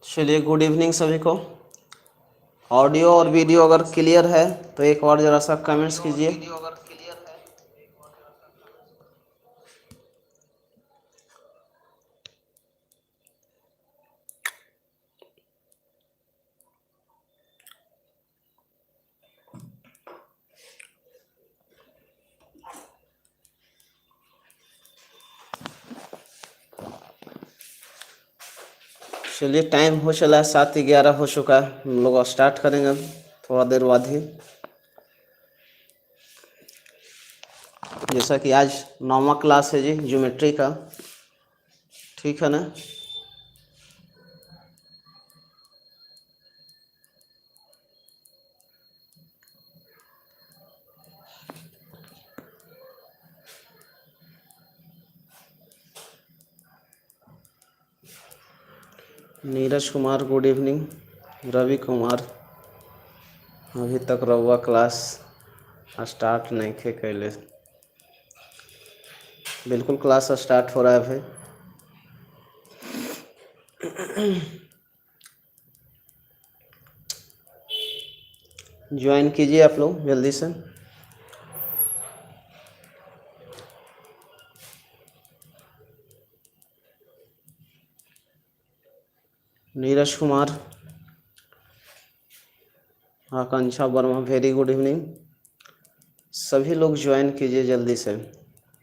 चलिए, good evening सभी को। ऑडियो और वीडियो अगर क्लियर है तो एक और ज़रा सा कमेंट्स कीजिए। चलिए, टाइम हो चला है, 7:11 हो चुका है। हम लोग स्टार्ट करेंगे अब थोड़ा देर बाद ही। जैसा कि आज 9वां क्लास है जी, ज्योमेट्री का। ठीक है ना। Neeraj Kumar good evening. रवि कुमार अभी तक रहुआ क्लास स्टार्ट नहीं थे कैले। बिल्कुल क्लास स्टार्ट हो रहा है भाई। ज्वाइन कीजिए आप लोग जल्दी से। Neeraj Kumar, Akanksha Verma very good evening. सभी लोग ज्वाइन कीजिए जल्दी से।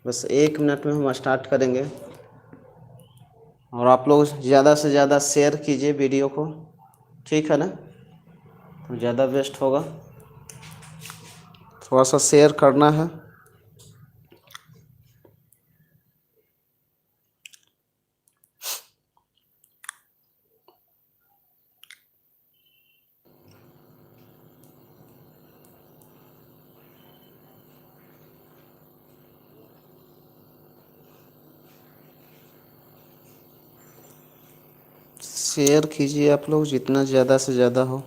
बस 1 मिनट में हम स्टार्ट करेंगे। और आप लोग ज़्यादा से ज़्यादा शेयर कीजिए वीडियो को। ठीक है ना, तो ज़्यादा बेस्ट होगा। थोड़ा सा शेयर करना है। शेयर कीजिए आप लोग जितना ज़्यादा से ज़्यादा हो।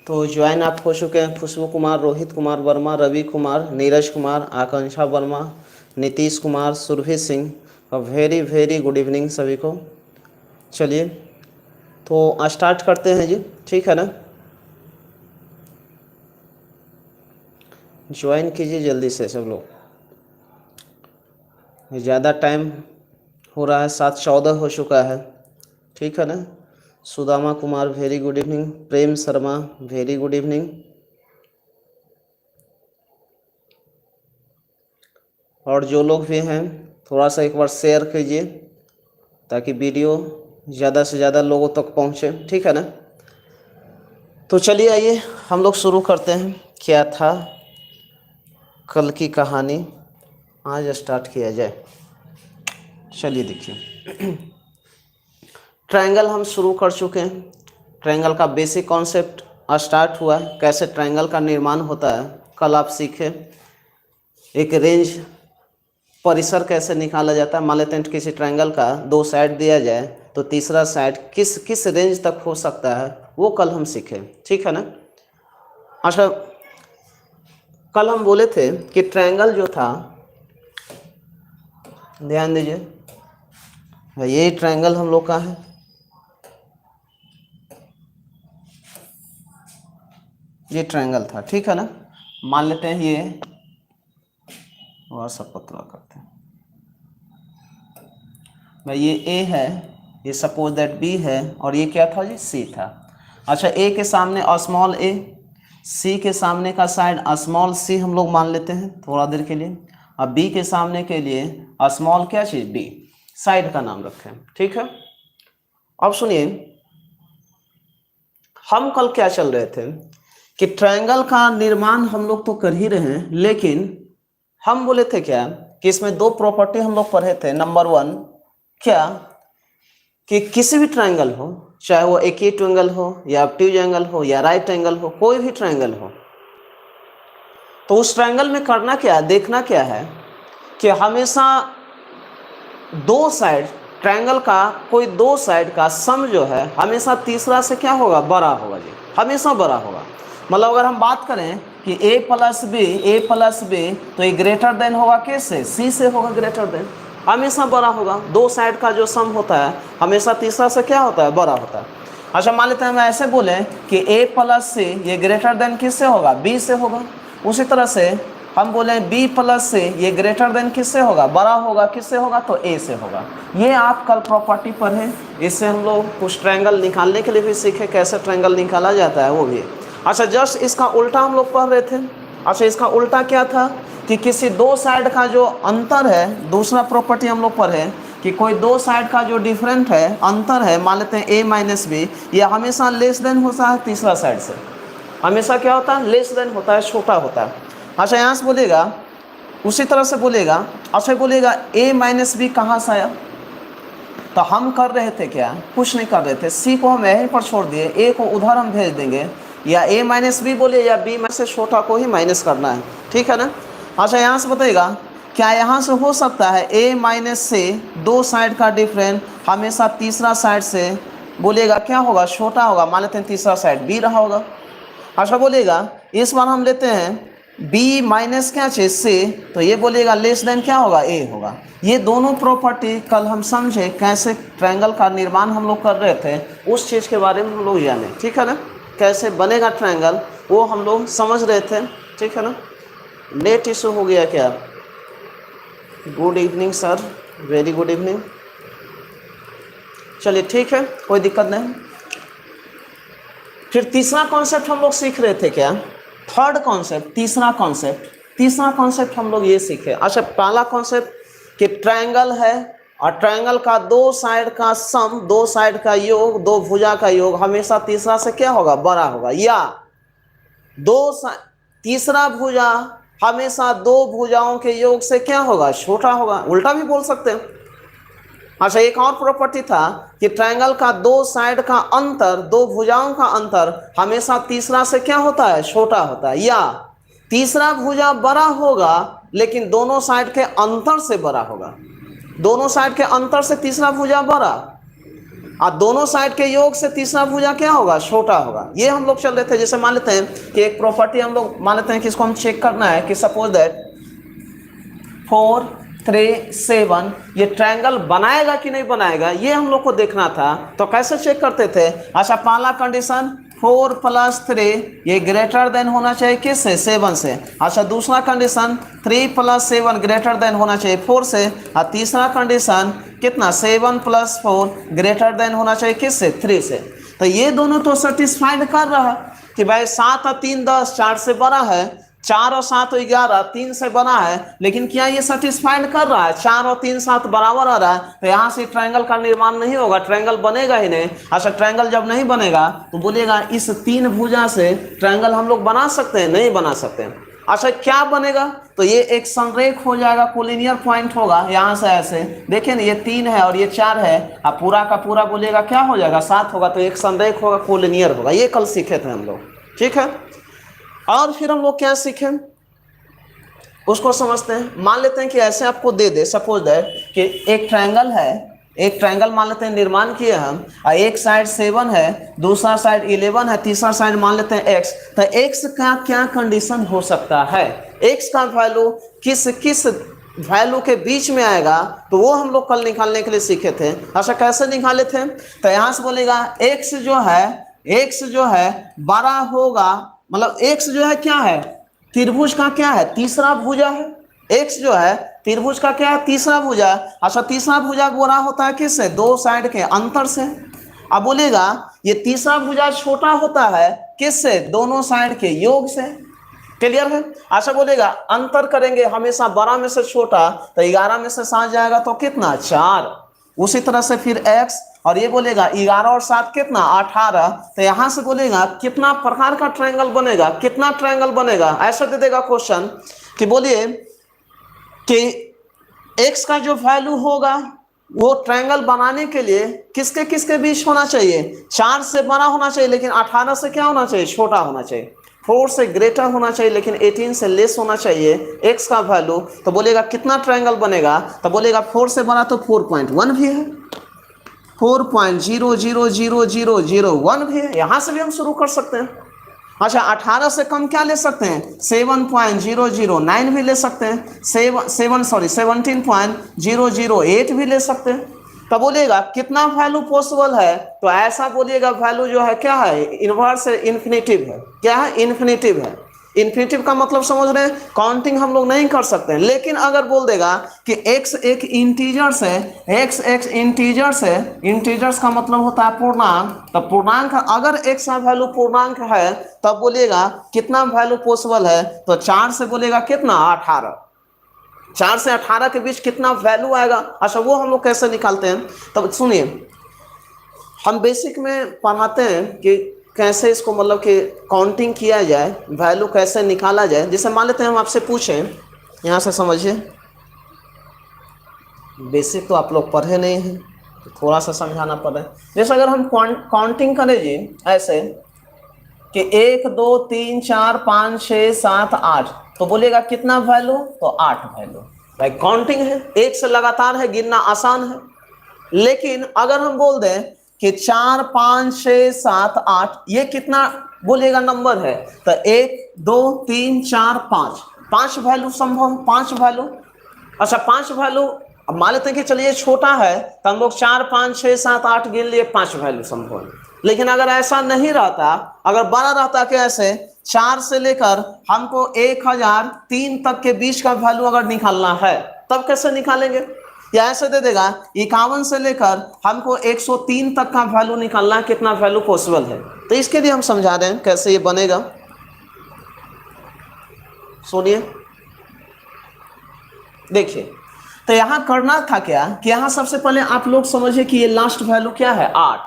तो ज्वाइन आप हो चुके हैं Khushboo Kumar, Rohit Kumar Verma, Ravi Kumar, Neeraj Kumar, Akanksha Verma, Nitish Kumar, Surabhi Singh. Very very good evening सभी को। चलिए, तो स्टार्ट करते हैं जी। ठीक है ना, ज्वाइन कीजिए जल्दी से सब लोग। ज़्यादा टाइम हो रहा है, 7:14 हो चुका है। ठीक है ना। Sudama Kumar very good evening. Prem Sharma very good evening. और जो लोग भी हैं थोड़ा सा एक बार शेयर कीजिए ताकि वीडियो ज़्यादा से ज़्यादा लोगों तक पहुँचे। ठीक है ना। तो चलिए आइए हम लोग शुरू करते हैं। क्या था कल की कहानी, आज स्टार्ट किया जाए। चलिए देखिए, ट्रायंगल हम शुरू कर चुके हैं। ट्रायंगल का बेसिक कॉन्सेप्ट स्टार्ट हुआ है, कैसे ट्रायंगल का निर्माण होता है कल आप सीखे। एक रेंज परिसर कैसे निकाला जाता है। मान लेते हैं किसी ट्रायंगल का 2 साइड दिया जाए तो तीसरा साइड किस किस रेंज तक हो सकता है, वो कल हम सीखे। ठीक है ना। अच्छा, कल हम बोले थे कि ट्रायंगल जो था, ध्यान दीजिए, ये ट्रायंगल हम लोग का है। ये ट्रायंगल था। ठीक है ना। मान लेते हैं ये, और सब पतला करते हैं भाई। ये ए है, ये सपोज दैट बी है, और ये क्या था जी, सी था। अच्छा, ए के सामने स्मॉल ए, सी के सामने का साइड स्मॉल सी हम लोग मान लेते हैं थोड़ा देर के लिए। अब बी के सामने के लिए स्मॉल क्या चीज, बी, साइड का नाम रखें। ठीक है। अब सुनिए, हम कल क्या चल रहे थे कि ट्रायंगल का निर्माण हम लोग तो कर ही रहे हैं, लेकिन हम बोले थे क्या कि इसमें 2 प्रॉपर्टी हम लोग पढ़े थे। नंबर 1 क्या, कि किसी भी ट्रायंगल हो, चाहे वो एक्यूट एंगल हो या ऑब्ट्यूज एंगल हो या राइट एंगल हो, कोई भी ट्रायंगल हो, तो उस ट्रायंगल में करना क्या है, देखना क्या है कि हमेशा 2 साइड, ट्रायंगल का कोई 2 साइड का सम जो है हमेशा तीसरा से क्या होगा, बड़ा होगा जी, हमेशा बड़ा होगा। मतलब अगर हम बात करें कि a प्लस बी तो ये ग्रेटर देन होगा किससे, सी से होगा ग्रेटर देन, हमेशा बड़ा होगा। दो साइड का जो सम होता है हमेशा तीसरा से क्या होता है, बड़ा होता है। अच्छा मान लेते हैं हम ऐसे बोले कि a प्लस सी ये ग्रेटर देन किससे होगा, b से होगा। उसी तरह से हम बोले b प्लस सी ये ग्रेटर देन किससे होगा, बड़ा होगा, किससे होगा, तो a से होगा। ये आप कल प्रॉपर्टी पढ़े, इससे हम लोग कुछ ट्रायंगल निकालने के लिए भी सीखे, कैसे ट्रायंगल निकाला जाता है वो भी। अच्छा जस्ट इसका उल्टा हम लोग पढ़ रहे थे। अच्छा इसका उल्टा क्या था कि किसी दो साइड का जो अंतर है, दूसरा प्रॉपर्टी हम लोग पढ़े कि कोई दो साइड का जो डिफरेंट है, अंतर है, मान लेते हैं a माइनस बी, ये हमेशा लेस देन होता है तीसरा साइड से, हमेशा क्या होता है, लेस देन होता है, छोटा होता है। अच्छा यहाँ से बोलेगा, उसी तरह से बोलेगा, अच्छा बोलेगा a माइनस बी कहाँ से आया, तो हम कर रहे थे क्या, कुछ नहीं कर रहे थे, c को हम यहीं पर छोड़ दिए, a को उधर हम भेज देंगे, या a माइनस बी बोले या b में से छोटा को ही माइनस करना है, ठीक है ना। अच्छा यहाँ से बताइएगा क्या यहाँ से हो सकता है a माइनस से दो साइड का डिफरेंस हमेशा तीसरा साइड से बोलेगा क्या होगा, छोटा होगा, मान लेते हैं तीसरा साइड b रहा होगा। अच्छा बोलेगा इस बार हम लेते हैं b माइनस क्या चाहिए से, तो ये बोलेगा लेस देन क्या होगा, a होगा। ये दोनों प्रॉपर्टी कल हम समझे कैसे ट्रायंगल का निर्माण हम लोग कर रहे थे, उस चीज़ के बारे में हम लोग जाने, ठीक है ना, कैसे बनेगा ट्रायंगल वो हम लोग समझ रहे थे, ठीक है ना। नेट इशू हो गया क्या, good evening sir, very good evening. चलिए ठीक है, कोई दिक्कत नहीं। फिर तीसरा कॉन्सेप्ट हम लोग सीख रहे थे क्या, थर्ड कॉन्सेप्ट, तीसरा कॉन्सेप्ट हम लोग ये सीखे। अच्छा पहला कॉन्सेप्ट कि ट्रायंगल है और ट्रायंगल का दो साइड का सम, दो साइड का योग, दो भुजा का योग हमेशा तीसरा से क्या होगा, बड़ा होगा, या तीसरा भुजा हमेशा दो भुजाओं के योग से क्या होगा, छोटा होगा, उल्टा भी बोल सकते हैं। अच्छा एक और प्रॉपर्टी था कि ट्रायंगल का दो साइड का अंतर, दो भुजाओं का अंतर हमेशा तीसरा से क्या होता है, छोटा होता है, या तीसरा भुजा बड़ा होगा लेकिन दोनों साइड के अंतर से बड़ा होगा, दोनों साइड के अंतर से तीसरा भुजा बड़ा और दोनों साइड के योग से तीसरा भुजा क्या होगा, छोटा होगा। ये हम लोग चल रहे थे। जैसे मान लेते हैं कि एक प्रॉपर्टी हम लोग मान लेते हैं कि इसको हम चेक करना है कि सपोज दैट 4 3 7 ये ट्रायंगल बनाएगा कि नहीं बनाएगा, ये हम लोग को देखना था। तो कैसे चेक करते थे, अच्छा पहला कंडीशन 4 + 3 ये ग्रेटर देन होना चाहिए किससे, 7 से। अच्छा दूसरा कंडीशन 3 + 7 ग्रेटर देन होना चाहिए 4 से। और तीसरा कंडीशन कितना, 7 + 4 ग्रेटर देन होना चाहिए किससे, 3 से। तो ये दोनों तो सेटिस्फाइड कर रहा है कि भाई 7 और 3 10 4 से बड़ा है, 4 और 7 11 3 से बना है, लेकिन क्या ये सेटिस्फाइड कर रहा है, 4 और 3 7 बराबर आ रहा है, तो यहाँ से ट्रायंगल का निर्माण नहीं होगा, ट्रायंगल बनेगा ही नहीं। अच्छा ट्रायंगल जब नहीं बनेगा तो बोलेगा इस 3 भुजा से ट्रायंगल हम लोग बना सकते हैं, नहीं बना सकते हैं। अच्छा क्या बनेगा, तो ये एक संरेख हो जाएगा, कोलिनियर पॉइंट होगा, यहाँ से ऐसे देखिए ना, ये 3 है और ये 4 है, अब पूरा का पूरा बोलेगा क्या हो जाएगा, 7 होगा, तो एक संरेख होगा, कोलिनियर होगा। ये कल सीखे थे हम लोग, ठीक है। और फिर हम लोग क्या सीखें उसको समझते हैं। मान लेते हैं कि ऐसे आपको दे दे, सपोज दैट कि एक ट्रायंगल है, एक ट्रायंगल मान लेते हैं निर्माण किए हम, और एक साइड 7 है, दूसरा साइड 11 है, तीसरा साइड मान लेते हैं x। तो x का क्या कंडीशन हो सकता है, x का वैल्यू किस किस वैल्यू के बीच में आएगा, तो वो हम लोग कल निकालने के लिए सीखे थे। अच्छा कैसे निकाले थे, तो यहाँ से बोलेगा x जो है बड़ा होगा, मतलब x जो है क्या है, त्रिभुज का क्या है, तीसरा भुजा है। x जो है त्रिभुज का क्या है, तीसरा भुजा। अच्छा तीसरा भुजा बड़ा होता है किससे, दो साइड के अंतर से। अब बोलेगा ये तीसरा भुजा छोटा होता है किससे, दोनों साइड के योग से। क्लियर है। अच्छा बोलेगा अंतर करेंगे हमेशा बड़ा में से छोटा, तो 11 में से 7 जाएगा तो कितना, 4। उसी तरह से फिर x, और ये बोलेगा 11 और 7 कितना, 18। तो यहां से बोलेगा कितना प्रकार का ट्रायंगल बनेगा, कितना ट्रायंगल बनेगा, ऐसा दे देगा क्वेश्चन कि बोलिए कि x का जो वैल्यू होगा वो ट्रायंगल बनाने के लिए किसके किसके बीच होना चाहिए, 4 से बड़ा होना चाहिए लेकिन 18 से क्या होना चाहिए, छोटा होना चाहिए। 4 से ग्रेटर होना चाहिए लेकिन 18 से लेस होना चाहिए x का वैल्यू। तो बोलेगा कितना ट्रायंगल बनेगा, तो बोलेगा 4 से बड़ा तो 4.1 भी है, 4.0000001 भी है। यहां से भी हम शुरू कर सकते हैं। अच्छा 18 से कम क्या ले सकते हैं, 7.009 भी ले सकते हैं, 17.008 भी ले सकते हैं। तो बोलिएगा कितना वैल्यू पॉसिबल है, तो ऐसा बोलिएगा वैल्यू जो है क्या है, इनवर्स है, इन्फिनेटिव है। क्या है, इन्फिनेटिव है। इन्फिनेटिव का मतलब समझ रहे हैं, काउंटिंग हम लोग नहीं कर सकते हैं। लेकिन अगर बोल देगा कि x एक इंटीजर्स है, x इंटीजर्स है, इंटीजर्स का मतलब होता है पूर्णांक, तो पूर्णांक अगर x का वैल्यू पूर्णांक है तब बोलिएगा कितना वैल्यू पॉसिबल है, तो 4 से बोलेगा कितना, 18। 4 से 18 के बीच कितना वैल्यू आएगा। अच्छा वो हम लोग कैसे निकालते हैं, तब सुनिए, हम बेसिक में पढ़ाते हैं कि कैसे इसको मतलब कि काउंटिंग किया जाए, वैल्यू कैसे निकाला जाए। जैसे मान लेते हैं हम आपसे पूछें, यहाँ से समझिए, बेसिक तो आप लोग पढ़े नहीं हैं तो थोड़ा सा समझाना पड़ रहा है। जैसे अगर हम काउंटिंग करें जी ऐसे कि 1 2 3 4 5 6 7 8, तो बोलिएगा कितना वैल्यू, तो 8 वैल्यू। भाई काउंटिंग है, एक से लगातार है, गिनना आसान है। लेकिन अगर हम बोल दें कि 4 5 6 7 8, ये कितना बोलिएगा नंबर है, तो 1 2 3 4 5, 5 वैल्यू संभव, 5 वैल्यू। अच्छा 5 वैल्यू, अब मान लेते हैं कि चलिए छोटा है तो हम लोग 4 5 6 7 8 गिन लिए, 5 वैल्यू संभव है। लेकिन अगर ऐसा नहीं रहता, अगर बड़ा रहता कि ऐसे 4 से लेकर हमको 1003 तक के बीच का वैल्यू अगर निकालना है, तब कैसे निकालेंगे, या ऐसे दे देगा 51 से लेकर हमको 103 तक का वैल्यू निकालना है, कितना वैल्यू पॉसिबल है। तो इसके लिए हम समझा रहे हैं कैसे ये बनेगा। सुनिए, देखिए, तो यहां करना था क्या कि यहां सबसे पहले आप लोग समझिए कि ये लास्ट वैल्यू क्या है, 8।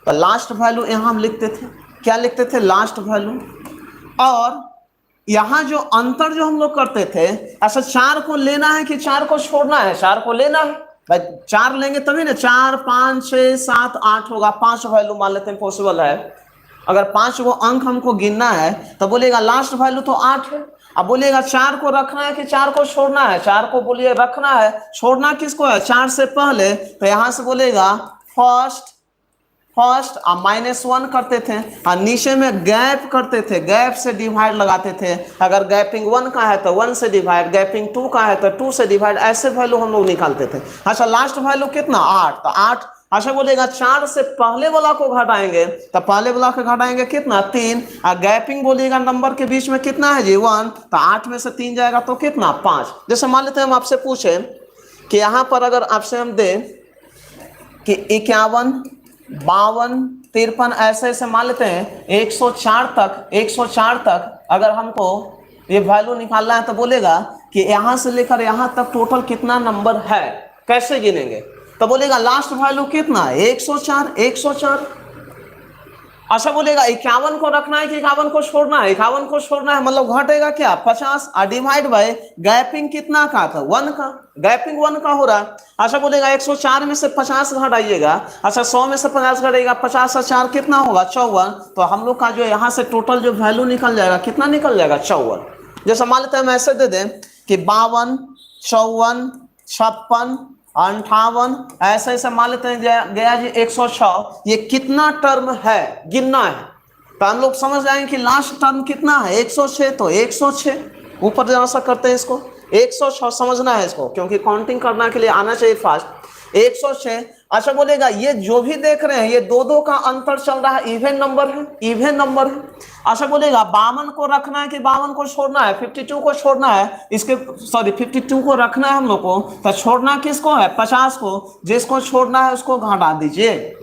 तो लास्ट वैल्यू यहां हम लिखते थे, क्या लिखते थे, लास्ट वैल्यू। और यहां जो अंतर जो हम लोग करते थे, ऐसा 4 को लेना है कि 4 को छोड़ना है, 4 को लेना है भाई, 4 लेंगे तभी ना, 4 5 6 7 8 होगा, 5 वैल्यू मान लेते हैं पॉसिबल है। अगर 5 को अंक हमको गिनना है तो बोलिएगा लास्ट वैल्यू तो 8 है। अब बोलिएगा 4 को रखना है कि 4 को छोड़ना है, 4 को बोलिए रखना है, छोड़ना किसको है, 4 से पहले, तो यहां से बोलेगा फर्स्ट और -1 करते थे, और नीचे में गैप करते थे, गैप से डिवाइड लगाते थे। अगर गैपिंग 1 का है तो 1 से डिवाइड, गैपिंग 2 का है तो 2 से डिवाइड, ऐसे वैल्यू हम लोग निकालते थे। अच्छा लास्ट वैल्यू कितना, 8, तो 8। अच्छा बोलेगा 4 से पहले वाला को घटाएंगे, तो पहले वाला को घटाएंगे कितना, 3, और गैपिंग बोलिएगा नंबर के बीच में कितना है जी, 1, तो 8 में से 3 जाएगा तो कितना, 5। जैसे मान लेते हैं हम आपसे पूछे कि यहां पर अगर आपसे हम दें कि 51 52 53 ऐसे ऐसे मान लेते हैं 104 तक अगर हमको ये वैल्यू निकालना है, तो बोलेगा कि यहां से लेकर यहां तक टोटल कितना नंबर है, कैसे गिनेंगे, तो बोलेगा लास्ट वैल्यू कितना है, 104। अच्छा बोलेगा 51 को रखना है कि 51 को छोड़ना है, 51 को छोड़ना है मतलब घटेगा क्या, 50, और डिवाइड बाय गैपिंग कितना का था, 1 का, गैपिंग 1 का हो रहा है। अच्छा बोलेगा 104 में से 50 घटाइएगा, अच्छा 100 में से 50 घटेगा, 50 और 4 कितना होगा, 54। तो हम लोग का जो यहाँ से टोटल जो वैल्यू निकल जाएगा, कितना निकल जाएगा, 54। जैसे मान लेते हैं हम ऐसे दे दें कि 52 54 56 58 ऐसे ऐसे मान लेते हैं गया जी 106, ये कितना टर्म है गिनना है, तो हम लोग समझ जाएंगे कि लास्ट टर्म कितना है, 106, तो 106 ऊपर जरा सा करते हैं इसको, 106 समझना है इसको, क्योंकि काउंटिंग करने के लिए आना चाहिए फास्ट, 106। अच्छा बोलेगा ये जो भी देख रहे हैं ये 2-2 का अंतर चल रहा है, इवन नंबर है, इवन नंबर है। अच्छा बोलेगा 52 को रखना है कि 52 को छोड़ना है, 52 को छोड़ना है, इसके 52 को रखना है हम लोग को, तो छोड़ना किसको है, 50 को, जिसको छोड़ना है उसको घटा दीजिए,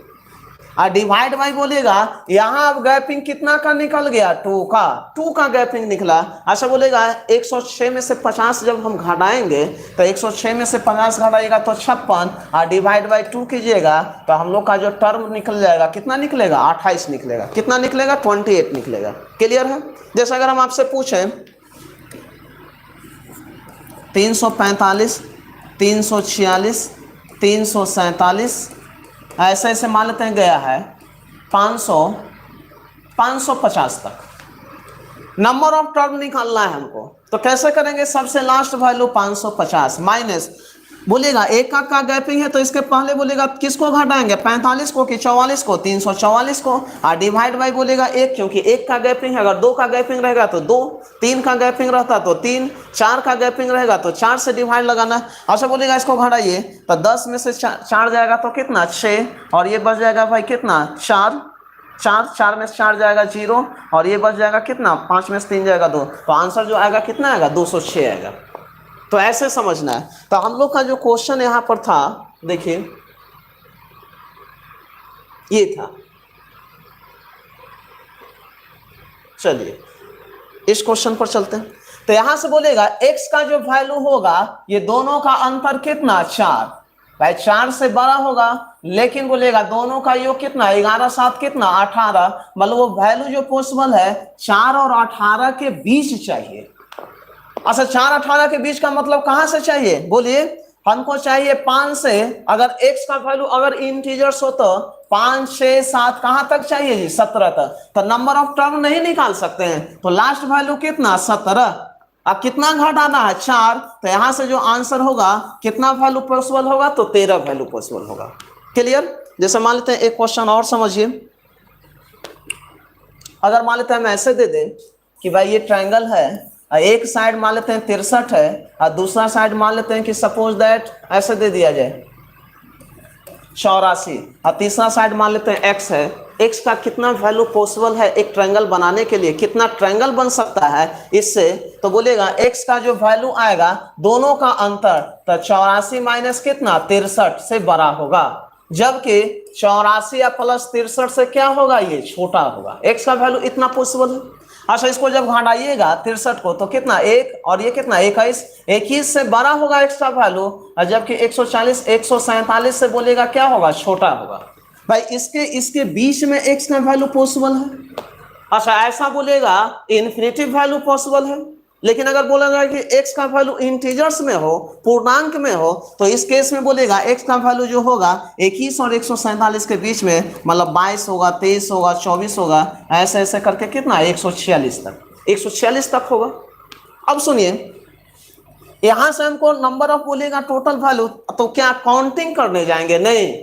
और डिवाइड बाई बोलेगा यहाँ अब गैपिंग कितना का निकल गया, 2 का गैपिंग निकला। अच्छा बोलेगा 106 में से 50 जब हम घटाएंगे तो 106 में से 50 घटाएगा तो 56, और डिवाइड बाई 2 कीजिएगा तो हम लोग का जो टर्म निकल जाएगा कितना निकलेगा, 28 निकलेगा, कितना निकलेगा, 28 निकलेगा। क्लियर है। जैसे अगर हम आपसे पूछें 345 346 347 ऐसे ऐसे मान लेते हैं गया है 550 तक नंबर ऑफ टर्म निकालना है हमको, तो कैसे करेंगे, सबसे लास्ट वैल्यू 550 माइनस बोलेगा एक का गैपिंग है तो इसके पहले बोलेगा किसको घटाएंगे, 45 को कि 44 को, 344 को। और डिवाइड बाई बोलेगा एक, क्योंकि एक का गैपिंग है, अगर 2 का गैपिंग रहेगा तो 2, 3 का गैपिंग रहता तो 3, 4 का गैपिंग रहेगा तो 4 से डिवाइड लगाना। अच्छा बोलेगा इसको घटाइए तो 10 में से 4 जाएगा तो कितना 6, और ये बच जाएगा भाई कितना 4, 4 में से 4 जाएगा 0, और ये बच जाएगा कितना 5 में से 3 जाएगा 2, तो आंसर जो आएगा कितना आएगा 206 आएगा। तो ऐसे समझना है। तो हम लोग का जो क्वेश्चन यहां पर था, देखिए ये था। चलिए इस क्वेश्चन पर चलते हैं। तो यहां से बोलेगा x का जो वैल्यू होगा, ये दोनों का अंतर कितना 4, भाई 4 से बड़ा होगा, लेकिन बोलेगा दोनों का योग कितना 11 7 कितना 18, मतलब वो वैल्यू जो पॉसिबल है 4 और 18 के बीच चाहिए। अच्छा 4 18 के बीच का मतलब कहां से चाहिए, बोलिए हमको चाहिए 5 से, अगर x का वैल्यू अगर इंटीजर्स हो तो 5 6 7 कहां तक चाहिए जी 17 तक। तो नंबर ऑफ टर्म नहीं निकाल सकते हैं, तो लास्ट वैल्यू कितना 17। अब कितना घटाना है 4, तो यहां से जो आंसर होगा कितना वैल्यू पॉसिबल होगा, तो 13 वैल्यू पॉसिबल होगा। क्लियर। जैसे मान लेते हैं एक क्वेश्चन और समझिए। अगर मान लेते हैं हम ऐसे दे दें कि भाई ये ट्रायंगल है, एक साइड मान लेते हैं 63 है, और दूसरा साइड मान लेते हैं कि सपोज दैट ऐसे दे दिया जाए 84, और तीसरा साइड मान लेते हैं x है। x का कितना वैल्यू पॉसिबल है एक ट्रायंगल बनाने के लिए, कितना ट्रायंगल बन सकता है इससे, तो बोलेगा x का जो वैल्यू आएगा दोनों का अंतर, तो 84 माइनस कितना 63 से बड़ा होगा, जबकि 84 या प्लस 63 से क्या होगा ये छोटा होगा। x का वैल्यू इतना पॉसिबल है। अच्छा इसको जब घटाइएगा 63 को तो कितना 1, और ये कितना 21 से बड़ा होगा x का वैल्यू, और जबकि 140 147 से बोलेगा क्या होगा छोटा होगा। भाई इसके बीच में x का वैल्यू पॉसिबल है। अच्छा ऐसा बोलेगा इन्फिनिटिव वैल्यू पॉसिबल है, लेकिन अगर बोलेगा कि x का वैल्यू इंटीजर्स में हो, पूर्णांक में हो, तो इस केस में बोलेगा x का वैल्यू जो होगा 21 और 147 के बीच में, मतलब 22 होगा 23 होगा 24 होगा, ऐसे ऐसे करके कितना 146 तक होगा। अब सुनिए यहां से हमको नंबर ऑफ बोलेगा टोटल वैल्यू, तो क्या काउंटिंग करने जाएंगे, नहीं,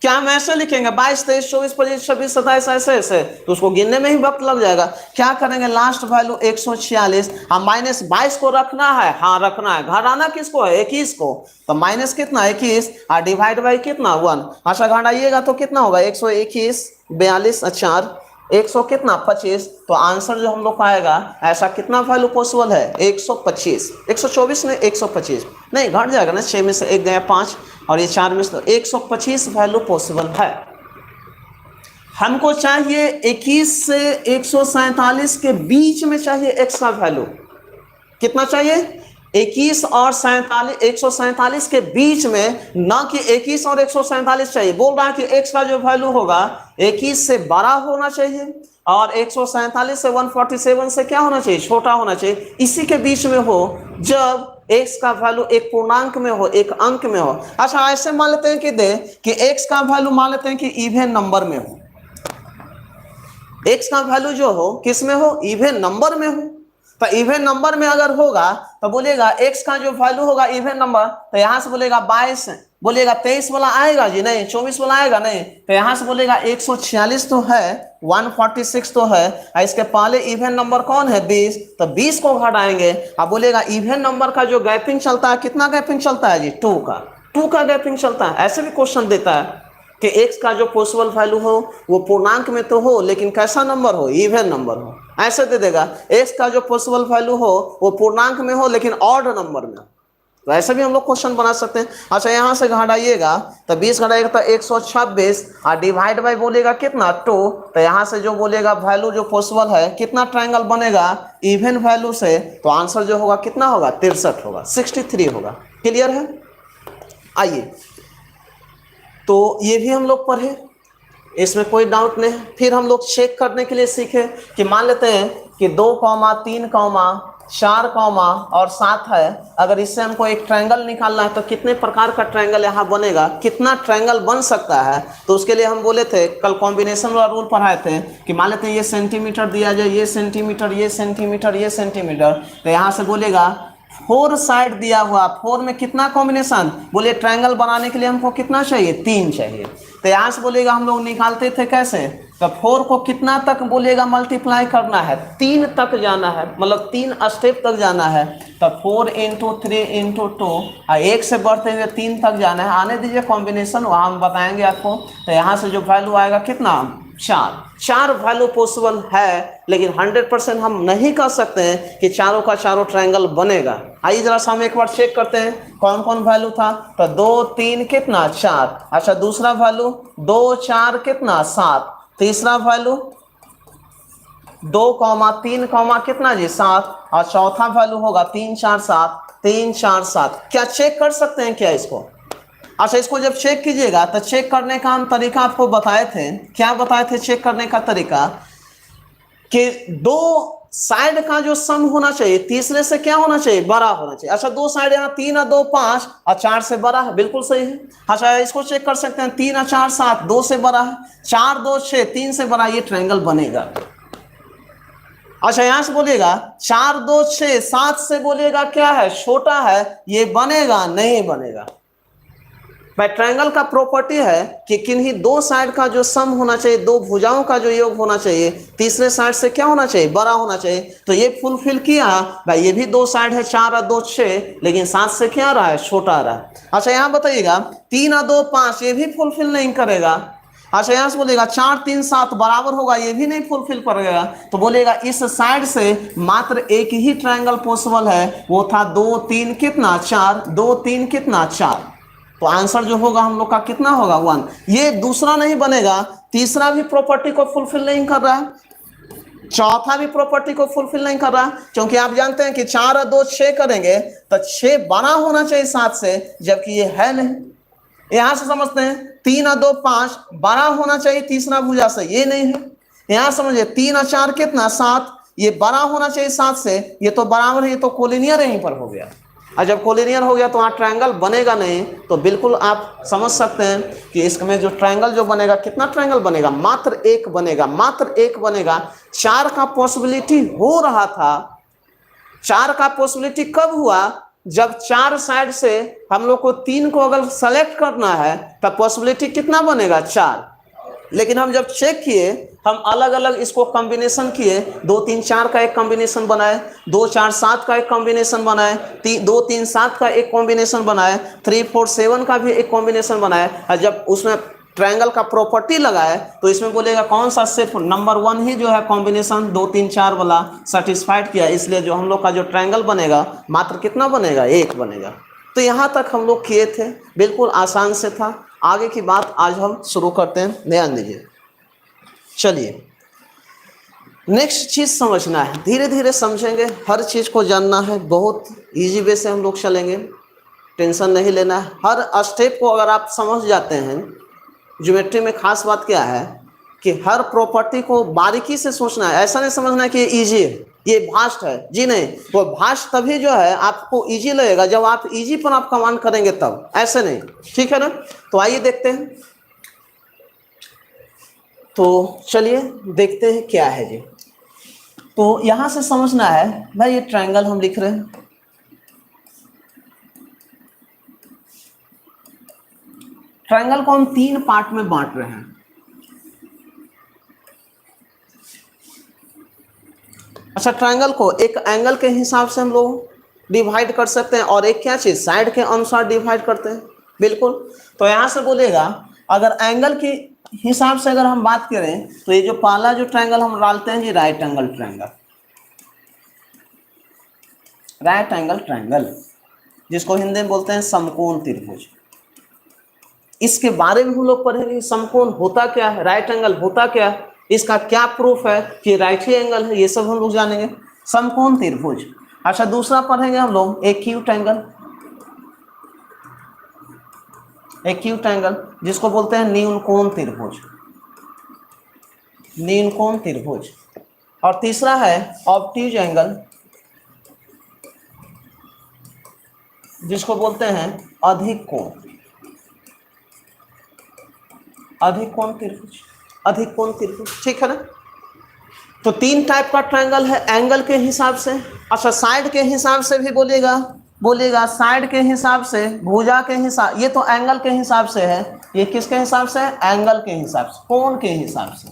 क्या हम ऐसे लिखेंगे 22 23 24 25 26 27 ऐसे, तो उसको गिनने में ही वक्त लग जाएगा। क्या करेंगे लास्ट वैल्यू 146, हम -22 को रखना है, हाँ रखना है, घटाना किसको है 21 को, तो माइनस कितना 21 और डिवाइड बाई कितना 1। अच्छा घटाइएगा तो कितना होगा 121 42 4 100 कितना 25, तो आंसर जो हम लोग का आएगा ऐसा कितना वैल्यू पॉसिबल है 125, 124 में 125 नहीं घट जाएगा ना, 6 में से 1 गया 5 और ये 4 में से, तो 125 वैल्यू पॉसिबल है। हमको चाहिए 21 से 147 के बीच में चाहिए x का वैल्यू, कितना चाहिए 21 और 147 के बीच में, ना कि 21 और 147 चाहिए। बोल रहा है कि x का जो वैल्यू होगा 21 से बड़ा होना चाहिए और 147 से 147 से क्या होना चाहिए छोटा होना चाहिए, इसी के बीच में हो जब x का वैल्यू एक पूर्णांक में हो, एक अंक में हो। अच्छा ऐसे मान लेते हैं कि x का वैल्यू मान लेते हैं कि इवन नंबर में हो, x का वैल्यू जो हो किस में हो इवन नंबर में हो, तो इवन नंबर में अगर होगा तो बोलेगा x का जो वैल्यू होगा इवन नंबर, तो यहां से बोलेगा 22, बोलेगा 23 वाला आएगा जी नहीं, 24 वाला आएगा नहीं, तो यहां से बोलेगा 146 तो है, 146 तो है, इसके पहले इवन नंबर कौन है 20, तो 20 को घटाएंगे। अब बोलेगा इवन नंबर का जो गैपिंग चलता है कितना गैपिंग चलता है जी 2 का गैपिंग चलता है। ऐसे भी क्वेश्चन देता है कि x का जो पॉसिबल वैल्यू हो वो पूर्णांक में तो हो लेकिन कैसा नंबर हो इवन नंबर हो, ऐसे दे देगा x का जो पॉसिबल वैल्यू हो वो पूर्णांक में हो लेकिन ऑड नंबर में, तो ऐसे भी हम लोग क्वेश्चन बना सकते हैं। अच्छा यहाँ से घटाइएगा तो 20 घटाइएगा तो 126 और डिवाइड बाई बोलेगा कितना 2, तो यहाँ से जो बोलेगा वैल्यू जो पॉसिबल है कितना ट्रायंगल बनेगा इवन वैल्यू से, तो आंसर जो होगा कितना होगा 63 होगा, 63 होगा। क्लियर है। आइए तो ये भी हम लोग पढ़े, इसमें कोई डाउट नहीं। फिर हम लोग चेक करने के लिए सीखे कि मान लेते हैं कि 2, 3, 4, और 7 है, अगर इससे हमको एक ट्रायंगल निकालना है तो कितने प्रकार का ट्रायंगल यहाँ बनेगा, कितना ट्रायंगल बन सकता है। तो उसके लिए हम बोले थे कल कॉम्बिनेशन वाला रूल पढ़ाए थे कि मान लेते हैं ये सेंटीमीटर दिया जाए, ये सेंटीमीटर, ये सेंटीमीटर, ये सेंटीमीटर, तो यहाँ से बोलेगा फोर साइड दिया हुआ, फोर में कितना कॉम्बिनेशन, बोले ट्रायंगल बनाने के लिए हमको कितना चाहिए, 3 चाहिए। तो यहाँ से बोलेगा हम लोग निकालते थे कैसे, तो 4 को कितना तक बोलेगा मल्टीप्लाई करना है, 3 तक जाना है, मतलब 3 स्टेप तक जाना है। तो 4 इंटू 3 इंटू 2, 1 से बढ़ते हुए 3 तक जाना है। आने दीजिए कॉम्बिनेशन, वहाँ हम बताएंगे आपको। तो यहाँ से जो वैल्यू आएगा कितना, 4 वैल्यू पॉसिबल है, लेकिन 100% हम नहीं कर सकते हैं कि चारों का चारों ट्रायंगल बनेगा। आइए जरा हम एक बार चेक करते हैं कौन कौन वैल्यू था। तो 2 3 कितना 4, अच्छा दूसरा वैल्यू 2 4 कितना 7, तीसरा वैल्यू 2 3 कितना जी 7, और चौथा वैल्यू होगा 3 4 7, 3 4 7। क्या चेक कर सकते हैं क्या इसको? अच्छा इसको जब चेक कीजिएगा तो चेक करने का हम तरीका आपको बताए थे। क्या बताए थे चेक करने का तरीका, कि 2 साइड का जो सम होना चाहिए तीसरे से क्या होना चाहिए, बड़ा होना चाहिए। अच्छा 2 साइड यहाँ 3 और 2 5 और 4 से बड़ा है, बिल्कुल सही है। अच्छा इसको चेक कर सकते हैं, 3 और 4 7, 2 से बड़ा है, 4 2 6, 3 से बड़ा, ये ट्रायंगल बनेगा। अच्छा यहां से बोलिएगा 4 2 6 7 से बोलिएगा क्या है, छोटा है, ये बनेगा नहीं बनेगा। भाई ट्रायंगल का प्रॉपर्टी है कि किन्हीं 2 साइड का जो सम होना चाहिए, 2 भुजाओं का जो योग होना चाहिए, तीसरे साइड से क्या होना चाहिए, बड़ा होना चाहिए। तो ये फुलफिल किया भाई, ये भी 2 साइड है 4 और 2 6, लेकिन 7 से क्या रहा है, छोटा रहा है। अच्छा यहाँ बताइएगा 3 और 2 5, ये भी फुलफिल नहीं करेगा। अच्छा यहाँ से बोलेगा 4 3 7 बराबर होगा, ये भी नहीं फुलफिल करेगा। तो बोलेगा इस साइड से मात्र एक ही ट्रायंगल पॉसिबल है, वो था 2 3 कितना 4, 2 3 कितना 4। तो आंसर जो होगा हम लोग का कितना होगा, 1। ये दूसरा नहीं बनेगा, तीसरा भी प्रॉपर्टी को फुलफिल नहीं कर रहा है, चौथा भी प्रॉपर्टी को फुलफिल नहीं कर रहा, क्योंकि आप जानते हैं कि 4 और 2 6 करेंगे तो 6 बड़ा होना चाहिए 7 से, जबकि ये है नहीं। यहां से समझते हैं 3 और 2 5 बड़ा होना चाहिए तीसरा भुजा से, ये नहीं है। यहां समझिए 3 और 4 कितना 7, ये बड़ा होना चाहिए 7 से, ये तो बराबर है, ये तो कोलिनियर यहीं पर हो गया। और जब कोलिनियर हो गया तो वहाँ ट्रायंगल बनेगा नहीं। तो बिल्कुल आप समझ सकते हैं कि इसमें जो ट्रायंगल जो बनेगा, कितना ट्रायंगल बनेगा, मात्र एक बनेगा, मात्र एक बनेगा। 4 का पॉसिबिलिटी हो रहा था, 4 का पॉसिबिलिटी कब हुआ, जब 4 साइड से हम लोग को 3 को अगर सेलेक्ट करना है तब पॉसिबिलिटी कितना बनेगा, 4। लेकिन हम जब चेक किए, हम अलग अलग इसको कॉम्बिनेशन किए, 2 3 4 का एक कॉम्बिनेशन बनाए, 2 4 7 का एक कॉम्बिनेशन बनाए, 2 3 7 का एक कॉम्बिनेशन बनाए, 3 4 7 का भी एक कॉम्बिनेशन बनाए। और जब उसमें ट्रायंगल का प्रॉपर्टी लगाए तो इसमें बोलेगा कौन सा सिर्फ नंबर 1 ही जो है कॉम्बिनेशन 2 3 4 वाला सेटिस्फाइड किया, इसलिए जो हम लोग का जो ट्रायंगल बनेगा मात्र कितना बनेगा, 1 बनेगा। तो यहाँ तक हम लोग किए थे, बिल्कुल आसान से था। आगे की बात आज हम शुरू करते हैं, ध्यान दीजिए। चलिए नेक्स्ट चीज समझना है, धीरे धीरे समझेंगे, हर चीज को जानना है, बहुत इजी वे से हम लोग चलेंगे, टेंशन नहीं लेना है। हर स्टेप को अगर आप समझ जाते हैं, ज्योमेट्री में खास बात क्या है कि हर प्रॉपर्टी को बारीकी से सोचना है। ऐसा नहीं समझना है कि ये इजी है, ये भास्ट है, जी नहीं। वो भास्ट तभी जो है आपको इजी लगेगा जब आप इजी पर आप कमांड करेंगे तब, ऐसे नहीं, ठीक है ना। तो आइए देखते हैं। तो चलिए देखते हैं क्या है जी। तो यहां से समझना है भाई, ये ट्रायंगल हम लिख रहे हैं, ट्रायंगल को हम 3 पार्ट में बांट रहे हैं। अच्छा ट्रायंगल को एक एंगल के हिसाब से हम लोग डिवाइड कर सकते हैं, और एक क्या चीज, साइड के अनुसार डिवाइड करते हैं, बिल्कुल। तो यहां से बोलेगा अगर एंगल के हिसाब से अगर हम बात करें तो ये जो पहला जो ट्रायंगल हम डालते हैं जी, right angle triangle, right angle triangle, जिसको हिंदी में बोलते हैं समकोण त्रिभुज। इसके बारे में हम लोग पढ़ेंगे, समकोण होता क्या है, राइट एंगल होता क्या है, इसका क्या प्रूफ है कि राइट ही एंगल है, ये सब हम लोग जानेंगे। समकोण त्रिभुज। अच्छा दूसरा पढ़ेंगे हम लोग एक्यूट एंगल, एक्यूट एंगल जिसको बोलते हैं न्यून कोण त्रिभुज, न्यून कोण त्रिभुज। और तीसरा है ऑब्ट्यूज एंगल, जिसको बोलते हैं अधिक कोण, अधिक कोण त्रिभुज, अधिक कोण त्रिभुज, ठीक है ना। तो 3 टाइप का ट्रायंगल है एंगल के हिसाब से। अच्छा साइड के हिसाब से भी बोलिएगा साइड के हिसाब से, भुजा के हिसाब, ये तो एंगल के हिसाब से है, ये किसके हिसाब से है? एंगल के हिसाब से, कोण के हिसाब से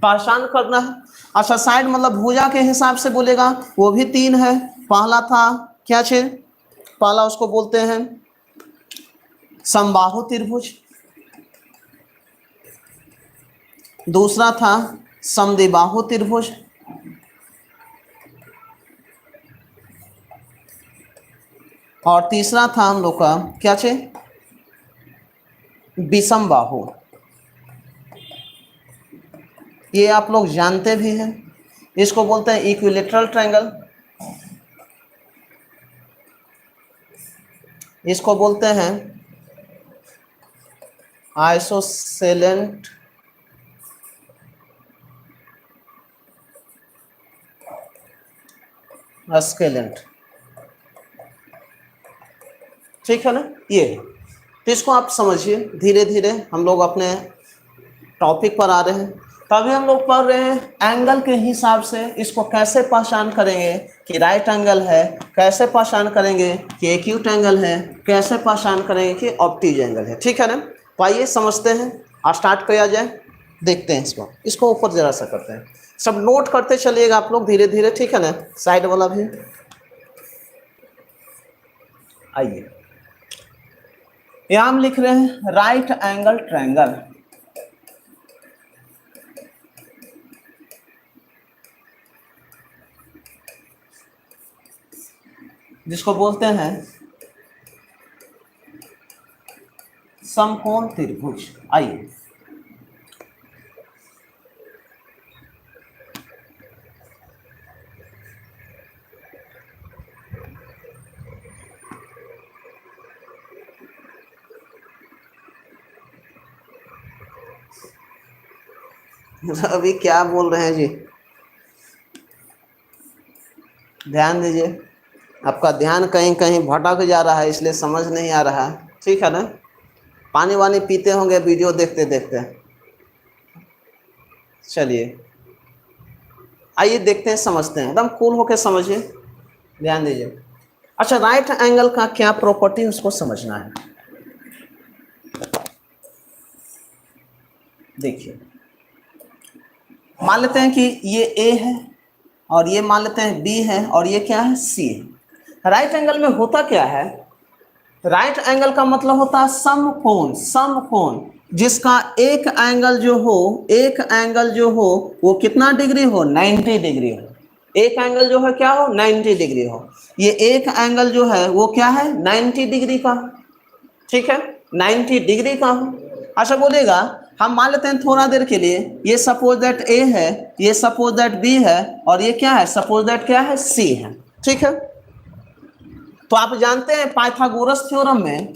पहचान करना है। अच्छा साइड मतलब भुजा के हिसाब से बोलेगा, वो भी 3 है। पहला था क्या छे? पहला उसको बोलते हैं समबाहु त्रिभुज, दूसरा था समद्विबाहु त्रिभुज, और तीसरा था हम लोग का क्या छे? विषम बाहु। ये आप लोग जानते भी हैं, इसको बोलते हैं इक्विलेटरल ट्रायंगल, इसको बोलते हैं आइसोसेलेंट स्केलेंट, ठीक है ना। ये तो इसको आप समझिए, धीरे धीरे हम लोग अपने टॉपिक पर आ रहे हैं। तभी हम लोग पढ़ रहे हैं एंगल के हिसाब से इसको कैसे पहचान करेंगे कि राइट एंगल है, कैसे पहचान करेंगे कि एक्यूट एंगल है, कैसे पहचान करेंगे कि ऑब्ट्यूज एंगल है, ठीक है ना। तो आइए समझते हैं, स्टार्ट किया जाए, देखते हैं इसको ऊपर जरा सा करते हैं, सब नोट करते चलिएगा आप लोग धीरे धीरे, ठीक है ना। साइड वाला भी आइए, यहां हम लिख रहे हैं राइट एंगल ट्रायंगल, जिसको बोलते हैं समकोण त्रिभुज। आइए अभी क्या बोल रहे हैं जी, ध्यान दीजिए, आपका ध्यान कहीं कहीं भटक जा रहा है, इसलिए समझ नहीं आ रहा, ठीक है ना। पानी वानी पीते होंगे वीडियो देखते देखते। चलिए आइए देखते हैं, समझते हैं, एकदम कूल होकर समझिए, ध्यान दीजिए। अच्छा राइट एंगल का क्या प्रॉपर्टी उसको समझना है। देखिए मान लेते हैं कि ये ए है और ये मान लेते हैं बी है और ये क्या है? सी है। राइट एंगल में होता क्या है? राइट एंगल का मतलब होता है समकोण, समकोण जिसका एक एंगल जो हो वो कितना डिग्री हो? 90 डिग्री हो। एक एंगल जो है क्या हो? 90 डिग्री हो। ये एक एंगल जो है वो क्या है? 90 डिग्री का, ठीक है, 90 डिग्री का हो। अच्छा बोलेगा हम मान लेते हैं थोड़ा देर के लिए, ये सपोज दैट ए है, ये सपोज दैट बी है और ये क्या है? सपोज दैट क्या है? सी है, ठीक है। तो आप जानते हैं पाइथागोरस थ्योरम में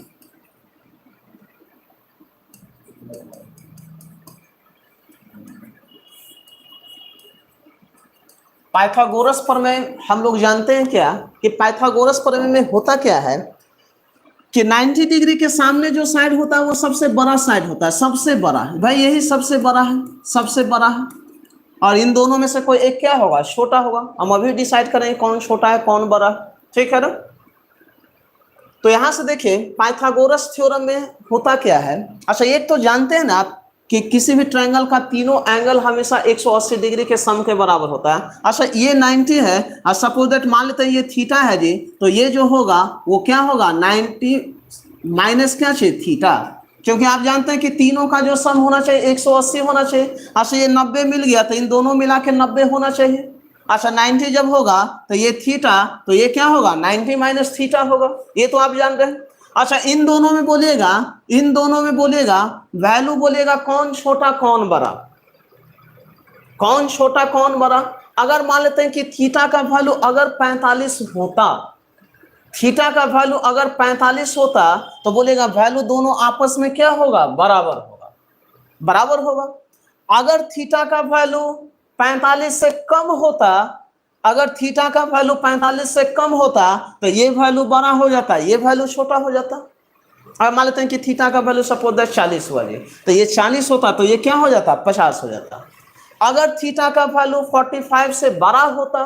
पाइथागोरस प्रमेय हम लोग जानते हैं क्या कि पाइथागोरस प्रमेय में होता क्या है कि 90 डिग्री के सामने जो साइड होता है वो सबसे बड़ा साइड होता है, सबसे बड़ा भाई, यही सबसे बड़ा है, सबसे बड़ा है। और इन दोनों में से कोई एक क्या होगा? छोटा होगा। हम अभी डिसाइड करेंगे कौन छोटा है कौन बड़ा, ठीक है ना। तो यहां से देखिए पाइथागोरस थ्योरम में होता क्या है। अच्छा एक तो जानते हैं ना आप कि किसी भी ट्रायंगल का तीनों एंगल हमेशा 180 डिग्री के सम के बराबर होता है। अच्छा ये 90 है और सपोज दैट मान लेते हैं ये थीटा है जी, तो ये जो होगा वो क्या होगा? 90 माइनस क्या चाहिए? थीटा, क्योंकि आप जानते हैं कि तीनों का जो सम होना चाहिए 180 होना चाहिए। अच्छा ये 90 मिल गया तो इन दोनों मिला के 90 होना चाहिए। अच्छा 90 जब होगा तो ये थीटा, तो ये क्या होगा? 90 माइनस थीटा होगा, ये तो आप जान रहे हैं। अच्छा इन दोनों में बोलिएगा वैल्यू बोलिएगा कौन छोटा कौन बड़ा, कौन छोटा कौन बड़ा। अगर मान लेते हैं कि थीटा का वैल्यू अगर 45 होता, थीटा का वैल्यू अगर 45 होता तो बोलेगा वैल्यू दोनों आपस में क्या होगा? बराबर होगा, बराबर होगा। अगर थीटा का वैल्यू 45 से कम होता, अगर थीटा का वैल्यू 45 से कम होता तो ये वैल्यू बड़ा हो जाता, ये वैल्यू छोटा हो जाता। अब मान लेते हैं कि थीटा का वैल्यू सपोज दैट 40 हुआ जी, तो ये 40 होता तो ये क्या हो जाता? 50 हो जाता। अगर थीटा का वैल्यू 45 से बड़ा होता,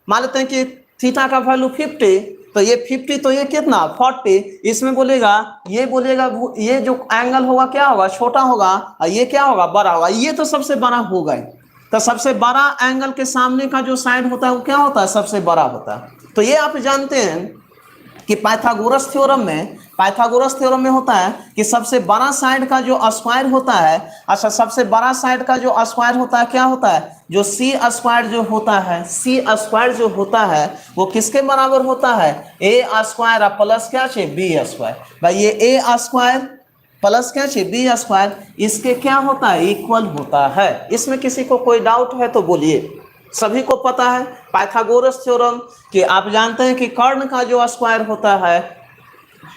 मान लेते हैं कि थीटा का वैल्यू 50, तो ये 50 तो ये कितना 40, इसमें बोलेगा ये ये जो एंगल होगा क्या होगा, छोटा होगा, और ये क्या होगा, बड़ा होगा। ये तो सबसे बड़ा होगा ही। तो सबसे बड़ा एंगल के सामने का जो साइड होता है वो क्या होता है, सबसे बड़ा होता है। तो ये आप जानते हैं कि पाइथागोरस थ्योरम में होता है कि सबसे बड़ा साइड का जो स्क्वायर होता है, अच्छा सबसे बड़ा साइड का जो स्क्वायर होता है क्या होता है, जो सी स्क्वायर जो होता है वो किसके बराबर होता है, ए स्क्वायर प्लस क्या है बी स्क्वायर। भाई ये ए स्क्वायर प्लस क्या है बी स्क्वायर, इसके क्या होता है, इक्वल होता है। इसमें किसी को कोई डाउट है तो बोलिए। सभी को पता है पाइथागोरस थ्योरम कि आप जानते हैं कि कर्ण का जो स्क्वायर होता है,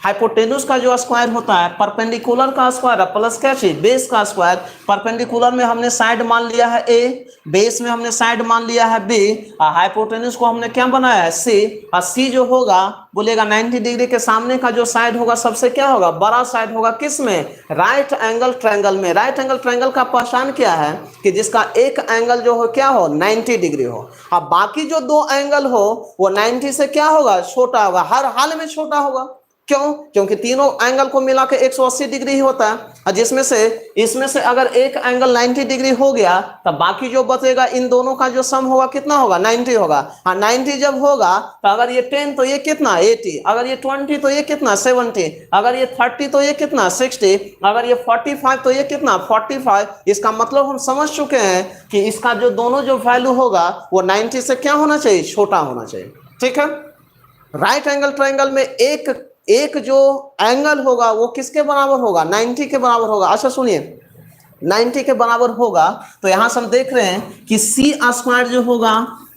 हाइपोटेनुस का जो स्क्वायर होता है, परपेंडिकुलर का स्क्वायर प्लस क्या चाहिए बेस का स्क्वायर। परपेंडिकुलर में हमने साइड मान लिया है ए, बेस में हमने साइड मान लिया है बी, और हाइपोटेनुस को हमने क्या बनाया है सी। और सी जो होगा बोलेगा 90 डिग्री के सामने का जो साइड होगा सबसे क्या होगा, बड़ा साइड होगा। किस में, राइट एंगल ट्रायंगल में। राइट एंगल ट्रायंगल का पहचान क्या है कि जिसका एक एंगल जो हो क्या हो 90 डिग्री हो, और बाकी जो दो एंगल हो वो 90 से क्या होगा, छोटा होगा, हर हाल में छोटा होगा। क्यों, क्योंकि तीनों एंगल को मिला के 180 डिग्री ही होता है, और जिसमें से इसमें से अगर एक एंगल 90 डिग्री हो गया तब बाकी जो बचेगा इन दोनों का जो सम होगा कितना होगा, 90 होगा। हाँ 90 जब होगा तो अगर ये 10 तो ये कितना 80, अगर ये 20 तो ये कितना 70, अगर ये 30 तो ये कितना 60, अगर ये 45 तो ये कितना 45। इसका मतलब हम समझ चुके हैं कि इसका जो दोनों जो वैल्यू होगा वो 90 से क्या होना चाहिए, छोटा होना चाहिए। ठीक है, राइट एंगल ट्रायंगल में एक जो एंगल होगा वो किसके बराबर होगा, 90 के बराबर होगा। अच्छा सुनिए, 90 के बराबर होगा तो यहां से हम देख रहे हैं कि सी स्क्वायर जो होगा,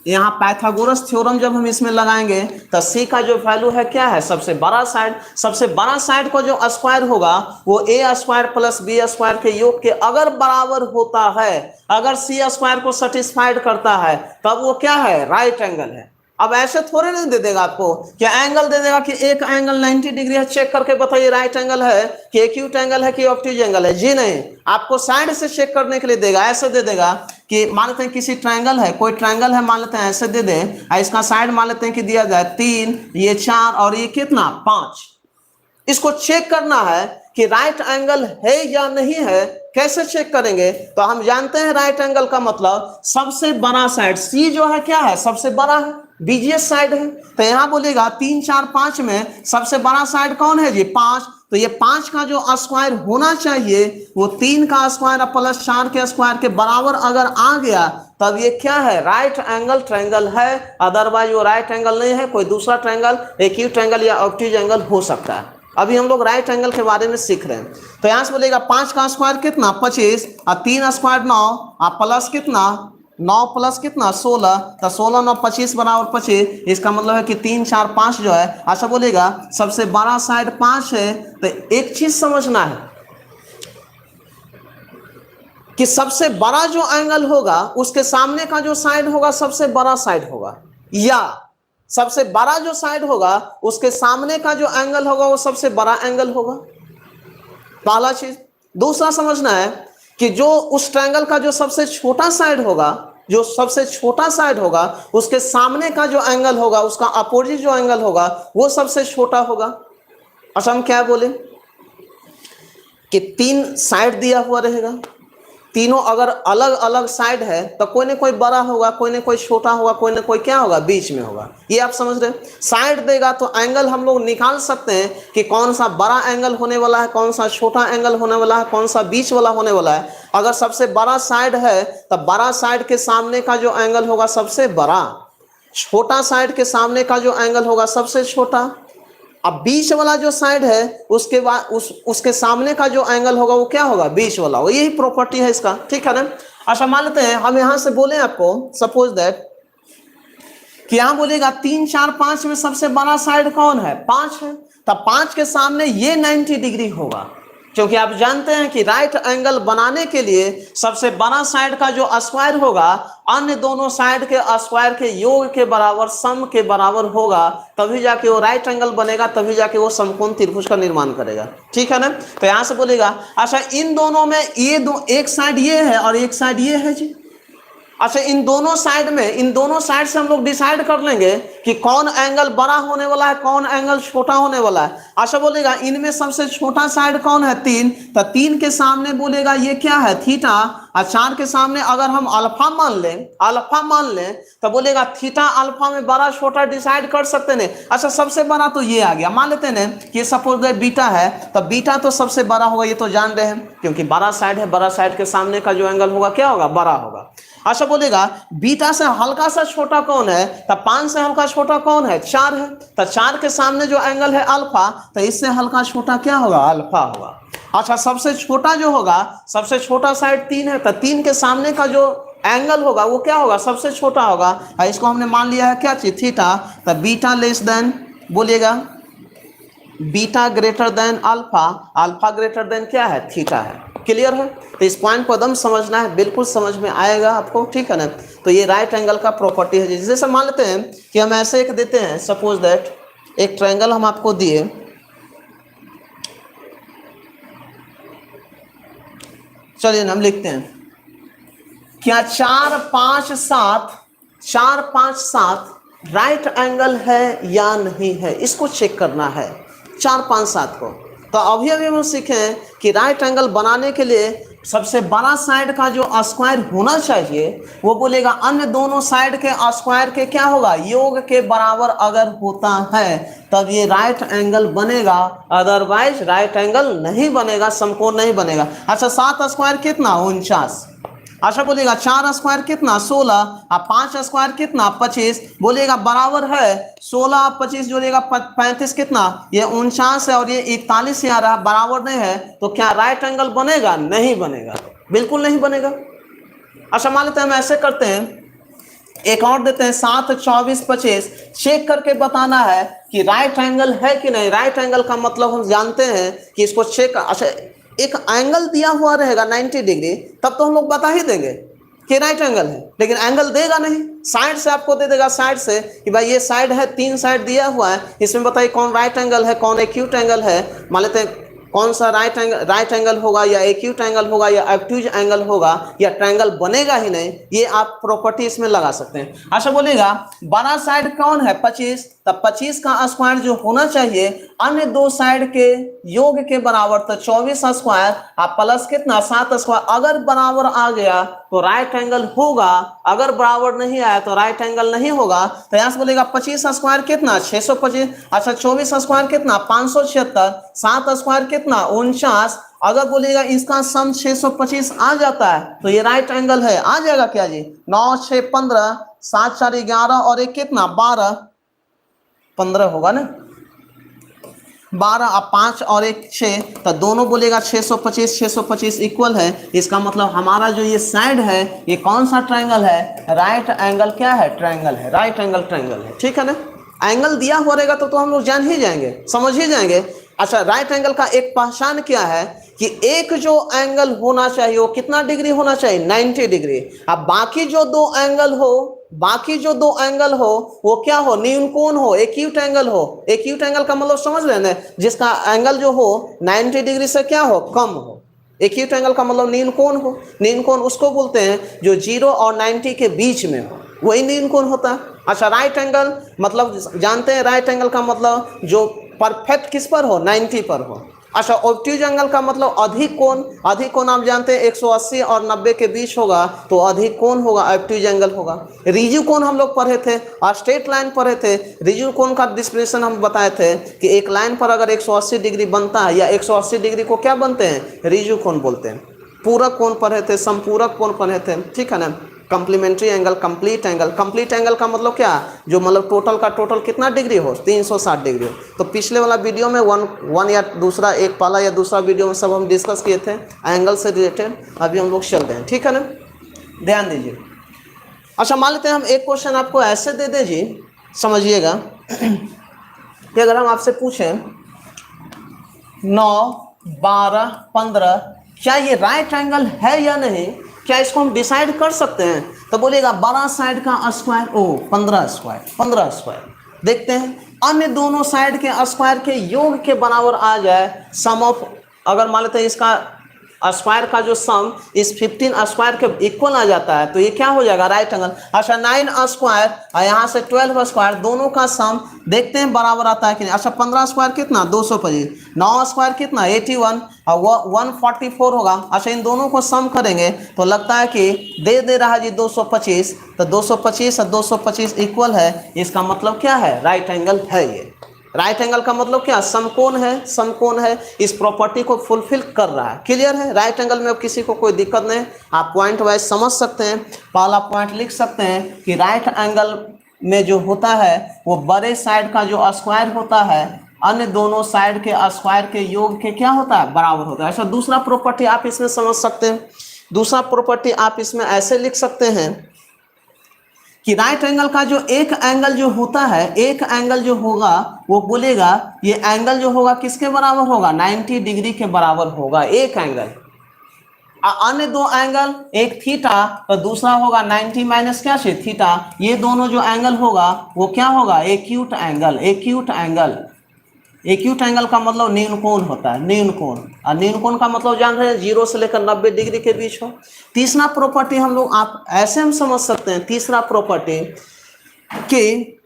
यहाँ पाइथागोरस थ्योरम जब हम इसमें लगाएंगे तो सी का जो वैल्यू है क्या है, सबसे बड़ा साइड। सबसे बड़ा साइड का जो स्क्वायर होगा वो ए स्क्वायर प्लस बी स्क्वायर के योग के अगर बराबर होता है, अगर सी स्क्वायर को सेटिस्फाइड करता है तब वो क्या है, राइट एंगल है। अब ऐसे थोड़े नहीं दे देगा आपको, क्या एंगल दे देगा कि एक एंगल 90 डिग्री है, चेक करके बताइए राइट एंगल है कि एक्यूट एंगल है कि ऑब्ट्यूज एंगल है। जी नहीं, आपको साइड से चेक करने के लिए देगा। ऐसे दे देगा कि मान लेते हैं किसी ट्रायंगल है, कोई ट्रायंगल है मान लेते हैं, ऐसे दे दे, इसका साइड मान लेते हैं कि दिया जाए 3, ये 4 और ये कितना 5। इसको चेक करना है कि राइट एंगल है या नहीं है। कैसे चेक करेंगे, तो हम जानते हैं राइट एंगल का मतलब सबसे बड़ा साइड, सी जो है क्या है, सबसे बड़ा है, बीजीएस साइड है। तो यहां बोलेगा 3, 4, 5 में सबसे बड़ा साइड कौन है जी, 5। तो ये 5 का जो स्क्वायर होना चाहिए वो 3 का स्क्वायर प्लस 4 के स्क्वायर के बराबर अगर आ गया तब ये क्या है, राइट एंगल ट्रायंगल है। अदरवाइज वो राइट एंगल नहीं है, कोई दूसरा ट्रायंगल, एक्यूट एंगल या ऑब्ट्यूज एंगल हो सकता है। अभी हम लोग राइट एंगल के बारे में सीख रहे हैं। तो यहां से बोलेगा 5 का स्क्वायर कितना 25, और 3 स्क्वायर 9, और प्लस कितना 9 प्लस कितना 16, तो 16 9 25 बराबर 25। इसका मतलब है कि 3 4 5 जो है। अच्छा बोलेगा सबसे बड़ा साइड 5 है, तो एक चीज समझना है कि सबसे बड़ा जो एंगल होगा उसके सामने का जो साइड होगा सबसे बड़ा साइड होगा, या सबसे बड़ा जो साइड होगा उसके सामने का जो एंगल होगा वो सबसे बड़ा एंगल होगा। पहला चीज। दूसरा समझना है कि जो उस ट्रायंगल का जो सबसे छोटा साइड होगा, जो सबसे छोटा साइड होगा उसके सामने का जो एंगल होगा, उसका अपोजिट जो एंगल होगा वो सबसे छोटा होगा। अच्छा हम क्या बोले कि 3 साइड दिया हुआ रहेगा, तीनों अगर अलग अलग साइड है तो कोई ना कोई बड़ा होगा, कोई ना कोई छोटा होगा, कोई ना कोई क्या होगा बीच में होगा। ये आप समझ रहे हैं। साइड देगा तो एंगल हम लोग निकाल सकते हैं कि कौन सा बड़ा एंगल होने वाला है, कौन सा छोटा एंगल होने वाला है, कौन सा बीच वाला होने वाला है। अगर सबसे बड़ा साइड है तो बड़ा साइड के सामने का जो एंगल होगा सबसे बड़ा, छोटा साइड के सामने का जो एंगल होगा सबसे छोटा। अब बीच वाला जो साइड है उसके बाद उसके सामने का जो एंगल होगा वो क्या होगा, बीच वाला। वो यही प्रॉपर्टी है इसका, ठीक है ना। अच्छा मान लेते हैं हम यहां से बोले आपको, सपोज दैट कि यहां बोलेगा 3 4 5 में सबसे बड़ा साइड कौन है, 5 है। तब 5 के सामने ये 90 डिग्री होगा, क्योंकि आप जानते हैं कि राइट एंगल बनाने के लिए सबसे बड़ा साइड का जो स्क्वायर होगा अन्य दोनों साइड के स्क्वायर के योग के बराबर, सम के बराबर होगा, तभी जाके वो राइट एंगल बनेगा, तभी जाके वो समकोण त्रिभुज का निर्माण करेगा। ठीक है ना। तो यहां से बोलेगा अच्छा इन दोनों में ये दो, एक साइड ये है और एक साइड ये है जी। अच्छा, इन दोनों साइड से हम लोग डिसाइड कर लेंगे कि कौन एंगल बड़ा होने वाला है, कौन एंगल छोटा होने वाला है। अच्छा बोलेगा इनमें सबसे छोटा साइड कौन है, 3, तो 3 के सामने बोलेगा ये क्या है, थीटा, और 4 के सामने अगर हम अल्फा मान लें तो बोलेगा थीटा अल्फा में बड़ा छोटा डिसाइड कर सकते हैं। अच्छा, सबसे बड़ा तो ये आ गया, मान लेते हैं कि सपोज दैट बीटा है, तो बीटा तो सबसे बड़ा होगा, ये तो जान रहे हैं, क्योंकि बड़ा साइड है, बड़ा साइड के सामने का जो एंगल होगा क्या होगा, बड़ा होगा। अच्छा बोलेगा बीटा से हल्का सा छोटा कौन है, तो 5 से हल्का छोटा कौन है, 4 है, तो 4 के सामने जो एंगल है अल्फा, तो इससे हल्का छोटा क्या होगा, अल्फा होगा। अच्छा, सबसे छोटा जो होगा, सबसे छोटा साइड 3 है, तो 3 के सामने का जो एंगल होगा वो क्या होगा, सबसे छोटा होगा, और इसको हमने मान लिया है क्या चीज, थीटा, तो बीटा लेस देन बोलिएगा beta greater than alpha, alpha greater than क्या है, थीटा है। क्लियर है? तो इस पॉइंट को एकदम समझना है, बिल्कुल समझ में आएगा आपको, ठीक है ना। तो ये राइट एंगल का प्रॉपर्टी है। जैसे मान लेते हैं कि हम ऐसे एक देते हैं, सपोज दैट एक ट्रायंगल हम आपको दिए, चलिए हम लिखते हैं क्या 4 5 7 राइट एंगल है या नहीं है, इसको चेक करना है 4 5 7 को। तो अभी हम सीखें कि राइट एंगल बनाने के लिए सबसे बड़ा साइड का जो स्क्वायर होना चाहिए वो बोलेगा अन्य दोनों साइड के स्क्वायर के क्या होगा, योग के बराबर अगर होता है तब ये राइट एंगल बनेगा, अदरवाइज राइट एंगल नहीं बनेगा, समकोण नहीं बनेगा। अच्छा, 7 स्क्वायर कितना, 49। अच्छा बोलेगा 4 स्क्वायर कितना, 16, और 5 स्क्वायर कितना, 25, बोलेगा बराबर है 16 25 जोड़ेगा 35 कितना, ये 49 है और ये 41 आ रहा, बराबर नहीं है, तो क्या राइट एंगल बनेगा, नहीं बनेगा, बिल्कुल नहीं बनेगा। अच्छा मान लेते हैं हम ऐसे करते हैं, एक और देते हैं 7 24 25, चेक करके बताना है कि राइट एंगल है कि नहीं। राइट एंगल का मतलब हम जानते हैं कि इसको चेक, अच्छा एक एंगल दिया हुआ रहेगा 90 डिग्री, तब तो हम लोग बता ही देंगे कि राइट एंगल है, लेकिन एंगल देगा नहीं, साइड से आपको दे देगा, साइड से कि भाई ये साइड है, 3 साइड दिया हुआ है, इसमें बताइए कौन राइट एंगल है, कौन एक्यूट एंगल है। मान लेते हैं कौन सा राइट एंगल होगा, या एक्यूट एंगल होगा, या ऑब्ट्यूज एंगल होगा, या ट्रायंगल बनेगा ही नहीं, ये आप प्रॉपर्टी इसमें लगा सकते हैं। अच्छा बोलेगा बड़ा साइड कौन है, 25, तब 25 का स्क्वायर जो होना चाहिए अन्य दो साइड के योग के बराबर, तो 24 स्क्वायर आप प्लस कितना, 7 स्क्वायर, अगर बराबर आ गया तो राइट एंगल होगा, अगर बराबर नहीं आया तो राइट एंगल नहीं होगा। तो यहां से बोलेगा 25 स्क्वायर कितना, 625, अच्छा 24 स्क्वायर कितना, 576, 7 स्क्वायर कितना, 49, अगर बोलेगा इसका सम 625 आ जाता है तो ये राइट एंगल है, आ जाएगा क्या जी, 9 6 15, 7 4 11 और एक कितना 12 15 होगा ना, 12 और 5 और एक 6, तो दोनों बोलेगा 625 625 इक्वल है। इसका मतलब हमारा जो ये साइड है ये कौन सा ट्रायंगल है, राइट एंगल क्या है, ट्रायंगल है, राइट एंगल ट्रायंगल है, ठीक है ना। एंगल दिया हुआ रहेगा तो हम लोग जान ही जाएंगे, समझ ही जाएंगे। अच्छा राइट एंगल का एक पहचान क्या है कि एक जो एंगल होना चाहिए वो कितना डिग्री होना चाहिए, 90 डिग्री। अब बाकी जो दो एंगल हो वो क्या हो, न्यून कोण हो, एक्यूट एंगल हो। एक्यूट एंगल का मतलब समझ रहे हैं, जिसका एंगल जो हो 90 डिग्री से क्या हो, कम हो। एक्यूट एंगल का मतलब न्यून कोण हो, न्यून कोण उसको बोलते हैं जो 0 और 90 के बीच में हो, वही न्यून कोण होता है। अच्छा राइट एंगल मतलब जानते हैं, राइट एंगल का मतलब जो परफेक्ट किस पर हो, 90 पर हो। अच्छा ऑब्ट्यूज एंगल का मतलब अधिक कोण आप जानते हैं 180 और 90 के बीच होगा तो अधिक कोण होगा, ऑब्ट्यूज एंगल होगा। रिजिड कोण हम लोग पढ़े थे और स्ट्रेट लाइन पढ़े थे। रिजिड कोण का डिस्क्रिप्शन हम बताए थे कि एक लाइन पर अगर 180 डिग्री बनता है या 180 डिग्री को क्या बनते हैं, रिजिड कोण बोलते हैं। पूरक कोण पढ़े थे, संपूरक कोण पढ़े थे, ठीक है ना। कंप्लीमेंट्री एंगल, कंप्लीट एंगल का मतलब क्या, जो मतलब टोटल का टोटल कितना डिग्री हो, 360 डिग्री हो। तो पिछले वाला वीडियो में वन या दूसरा, एक पहला या दूसरा वीडियो में सब हम डिस्कस किए थे एंगल से रिलेटेड। अभी हम लोग चल रहे हैं, ठीक है ना, ध्यान दीजिए। अच्छा मान लेते हैं हम एक क्वेश्चन आपको ऐसे दे दे जी, समझिएगा कि अगर हम आपसे पूछें 9 12 15 क्या ये राइट एंगल है या नहीं, क्या इसको हम डिसाइड कर सकते हैं, तो बोलेगा बड़ा साइड का स्क्वायर, ओ 15 स्क्वायर। देखते हैं अन्य दोनों साइड के स्क्वायर के योग के बराबर आ जाए सम ऑफ, अगर मान लेते हैं इसका स्क्वायर का जो सम इस 15 स्क्वायर के इक्वल आ जाता है, तो ये क्या हो जाएगा, राइट एंगल। अच्छा 9 स्क्वायर और यहाँ से 12 स्क्वायर, दोनों का सम देखते हैं बराबर आता है कि नहीं। अच्छा 15 स्क्वायर कितना 225, 9 स्क्वायर कितना 81 और 144 होगा। अच्छा इन दोनों को सम करेंगे तो लगता है कि दे रहा है जी 225, तो 225 और 225 इक्वल है, इसका मतलब क्या है, राइट एंगल है। ये राइट एंगल का मतलब क्या, समकोण है, समकोण है, इस प्रॉपर्टी को फुलफिल कर रहा है। क्लियर है, राइट एंगल में अब किसी को कोई दिक्कत नहीं, आप पॉइंट वाइज समझ सकते हैं। पहला पॉइंट लिख सकते हैं कि राइट एंगल में जो होता है वो बड़े साइड का जो स्क्वायर होता है अन्य दोनों साइड के स्क्वायर के योग के क्या होता है, बराबर होता है। अच्छा दूसरा प्रॉपर्टी आप इसमें समझ सकते हैं, दूसरा प्रॉपर्टी आप इसमें ऐसे लिख सकते हैं कि राइट एंगल का जो एक एंगल जो होता है, एक एंगल जो होगा वो बोलेगा ये एंगल जो होगा किसके बराबर होगा, 90 डिग्री के बराबर होगा एक एंगल। अन्य दो एंगल, एक थीटा तो दूसरा होगा 90 माइनस क्या से थीटा, ये दोनों जो एंगल होगा वो क्या होगा, acute angle. Acute angle, acute angle का मतलब न्यून कोण होता है, न्यून कोण। और न्यून कोण का मतलब जान रहे हैं 0 से लेकर 90 डिग्री के बीच हो। तीसरा प्रॉपर्टी हम लोग आप ऐसे हम समझ सकते हैं, तीसरा प्रॉपर्टी कि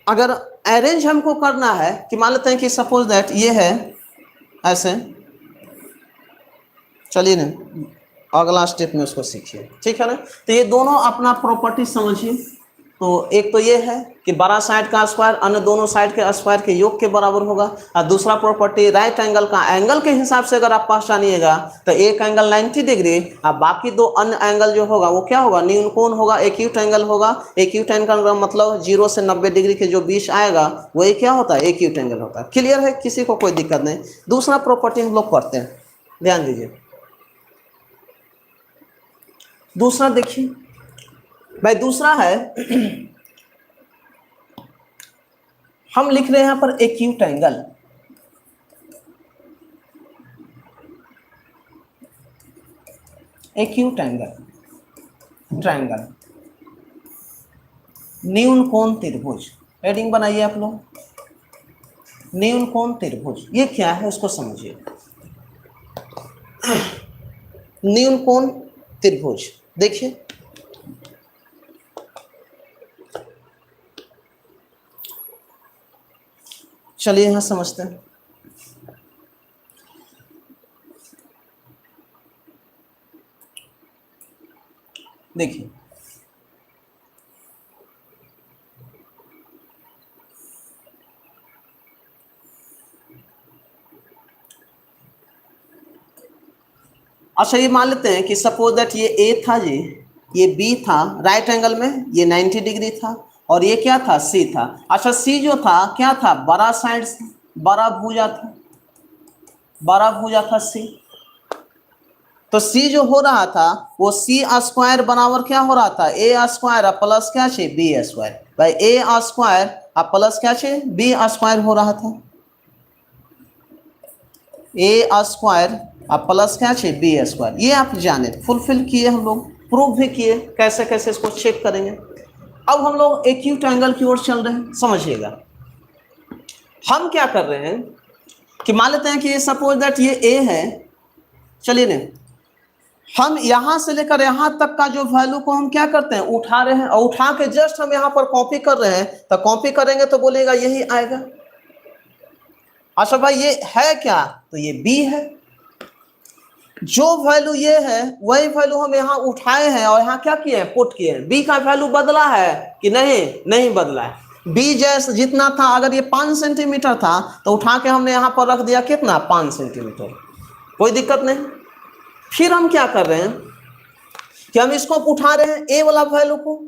अगर अरेंज हमको करना है कि मान लेते हैं कि सपोज दैट ये है ऐसे, चलिए ना अगला स्टेप में उसको सीखिए, ठीक है ना। तो ये दोनों अपना प्रॉपर्टी समझिए। तो एक तो ये है कि बड़ा साइड का स्क्वायर अन्य दोनों साइड के स्क्वायर के योग के बराबर होगा, और दूसरा प्रॉपर्टी राइट एंगल का एंगल के हिसाब से अगर आप पहचानिएगा तो एक एंगल 90 डिग्री और बाकी दो अन्य एंगल जो होगा वो क्या होगा, न्यून कोण होगा, एक्यूट एंगल होगा। एक्यूट एंगल का मतलब 0 से 90 डिग्री के जो बीच आएगा वही क्या होता है, एक्यूट एंगल होता है। क्लियर है, किसी को कोई दिक्कत नहीं। दूसरा प्रॉपर्टी हम लोग पढ़ते हैं, ध्यान दीजिए। दूसरा देखिए भाई, दूसरा है हम लिख रहे हैं यहाँ पर acute angle. Acute angle, triangle, न्यून कोण त्रिभुज। हेडिंग बनाइए आप लोग, न्यून कोण त्रिभुज ये क्या है उसको समझिए। न्यून कोण त्रिभुज देखिए, चलिए यहां समझते हैं। देखिए अच्छा ये मान लेते हैं कि सपोज दैट ये ए था जी, ये बी था, राइट एंगल में ये 90 डिग्री था, और ये क्या था, सी था। अच्छा सी जो था क्या था, बड़ा साइड से बड़ा भुजा था, बड़ा भुजा था सी। तो सी जो हो रहा था वो सी स्क्वायर बराबर क्या हो रहा था, ए स्क्वायर प्लस क्या छे बी स्क्वायर। भाई ए स्क्वायर प्लस क्या छे बी स्क्वायर हो रहा था, ए स्क्वायर प्लस क्या छे बी स्क्वायर। ये आप जाने फुलफिल किए, हम लोग प्रूव भी किए, कैसे कैसे इसको चेक करेंगे। अब हम लोग एक्यूट एंगल की ओर चल रहे हैं, समझिएगा। हम क्या कर रहे हैं कि मान लेते हैं कि ये सपोज दैट ये ए है, चलिए ना हम यहां से लेकर यहां तक का जो वैल्यू को हम क्या करते हैं, उठा रहे हैं, और उठा के जस्ट हम यहां पर कॉपी कर रहे हैं। तो कॉपी करेंगे तो बोलेगा यही आएगा। अच्छा भाई ये है क्या, तो ये बी है। जो वैल्यू ये है वही वैल्यू हम यहाँ उठाए हैं और यहाँ क्या किए हैं, पुट किए हैं। बी का वैल्यू बदला है कि नहीं, नहीं बदला है। बी जैसे जितना था, अगर ये 5 सेंटीमीटर था तो उठा के हमने यहाँ पर रख दिया कितना, 5 सेंटीमीटर, कोई दिक्कत नहीं। फिर हम क्या कर रहे हैं कि हम इसको उठा रहे हैं, ए वाला वैल्यू को,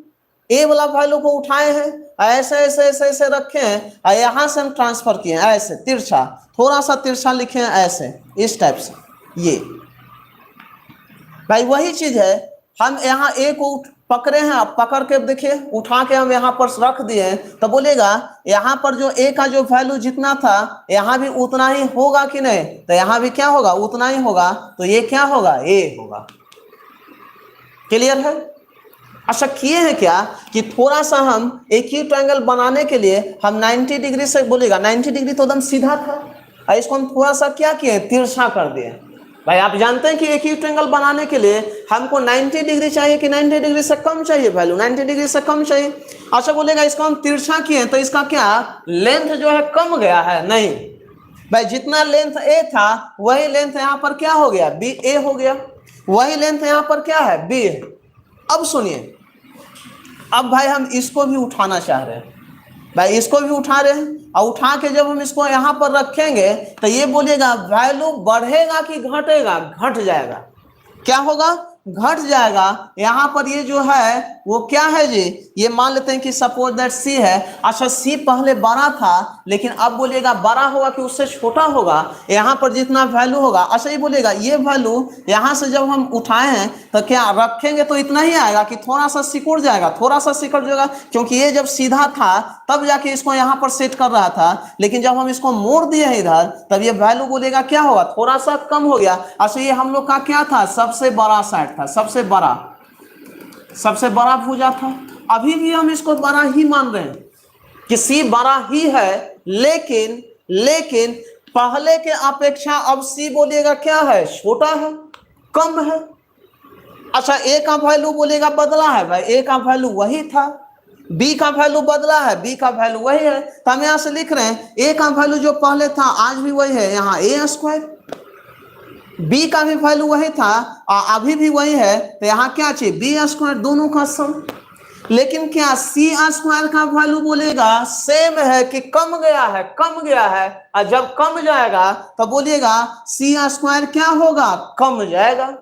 ए वाला वैल्यू को उठाए हैं, ऐसे ऐसे ऐसे ऐसे रखे हैं, और यहाँ से हम ट्रांसफर किए हैं ऐसे तिरछा, थोड़ा सा तिरछा लिखे हैं ऐसे, इस टाइप से। ये भाई वही चीज है, हम यहाँ ए को पकड़े हैं, अब पकड़ के देखिए उठा के हम यहाँ पर रख दिए, तो बोलेगा यहाँ पर जो ए का जो वैल्यू जितना था यहाँ भी उतना ही होगा कि नहीं, तो यहाँ भी क्या होगा, उतना ही होगा। तो ये क्या होगा, ए होगा। क्लियर है। अच्छा किए हैं क्या कि थोड़ा सा हम एक्यूट एंगल बनाने के लिए हम 90 डिग्री से, बोलेगा 90 डिग्री तो एकदम सीधा था, और इसको हम थोड़ा सा क्या किए, तिरछा कर दिए। भाई आप जानते हैं कि एक्यूट एंगल बनाने के लिए हमको 90 डिग्री चाहिए कि 90 डिग्री से कम चाहिए, वैल्यू 90 डिग्री से कम चाहिए। अच्छा बोलेगा इसको हम तिरछा किए तो इसका क्या लेंथ जो है कम गया है, नहीं भाई, जितना लेंथ ए था वही लेंथ यहाँ पर क्या हो गया, बी ए हो गया, वही लेंथ यहाँ पर क्या है, बी है। अब सुनिए, अब भाई हम इसको भी उठाना चाह रहे हैं, भाई इसको भी उठा रहे हैं, और उठा के जब हम इसको यहाँ पर रखेंगे तो ये बोलिएगा वैल्यू बढ़ेगा कि घटेगा, घट जाएगा, क्या होगा, घट जाएगा। यहाँ पर ये जो है वो क्या है जी, ये मान लेते हैं कि सपोज दैट सी है। अच्छा सी पहले बड़ा था, लेकिन अब बोलिएगा बड़ा होगा कि उससे छोटा होगा, यहाँ पर जितना वैल्यू होगा। अच्छा ये बोलिएगा ये वैल्यू यहाँ से जब हम उठाए हैं तो क्या रखेंगे तो इतना ही आएगा कि थोड़ा सा सिकुड़ जाएगा, थोड़ा सा सिकुड़ जाएगा, क्योंकि ये जब सीधा था तब जाके इसको यहाँ पर सेट कर रहा था, लेकिन जब हम इसको मोड़ दिए हैं इधर तब ये वैल्यू बोलेगा क्या होगा, थोड़ा सा कम हो गया। अच्छा ये हम लोग का क्या था, सबसे बड़ा साइड था, सबसे बड़ा भुजा था। अभी भी हम इसको बड़ा ही मान रहे हैं कि सी बड़ा ही है, लेकिन पहले के अपेक्षा अब सी बोलिएगा क्या है, छोटा है, कम है। अच्छा ए का वैल्यू बोलेगा बदला है, भाई ए का वैल्यू वही था, बी का वैल्यू बदला है, बी का वैल्यू वही है, तो हम यहां से लिख रहे हैं ए का वैल्यू जो पहले था आज भी वही है, यहाँ ए स्क्वायर, बी का भी वैल्यू वही था अभी भी वही है, तो यहाँ क्या चाहिए, बी स्क्वायर, दोनों का सम। लेकिन क्या सी स्क्वायर का वैल्यू बोलेगा सेम है कि कम गया है, कम गया है, और जब कम जाएगा तो बोलिएगा सी स्क्वायर क्या होगा, कम जाएगा।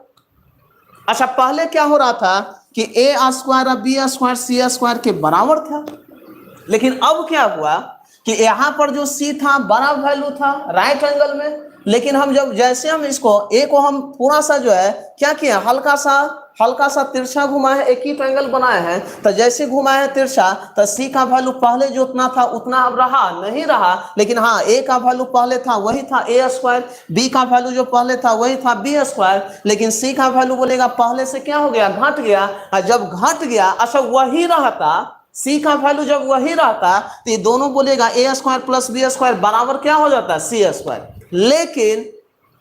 अच्छा पहले क्या हो रहा था कि ए स्क्वायर और बी स्क्वायर सी स्क्वायर के बराबर था, लेकिन अब क्या हुआ कि यहाँ पर जो सी था बड़ा वैल्यू था राइट एंगल में, लेकिन हम जैसे हम इसको ए को हम थोड़ा सा जो है क्या किया, हल्का सा तिरछा घुमाए हैं, एक ही ट्रायंगल बनाए हैं, तो जैसे घुमाए हैं तिरछा तो सी का वैल्यू पहले जो उतना था उतना अब नहीं रहा, लेकिन हाँ ए का वैल्यू पहले था वही था ए स्क्वायर, बी का वैल्यू जो पहले था वही था बी स्क्वायर, लेकिन सी का वैल्यू बोलेगा पहले से क्या हो गया, घट गया। और जब घट गया, अच्छा वही रहता, सी का वैल्यू जब वही रहता तो ये दोनों बोलेगा ए स्क्वायर प्लस बी स्क्वायर बराबर क्या हो जाता है, सी स्क्वायर। लेकिन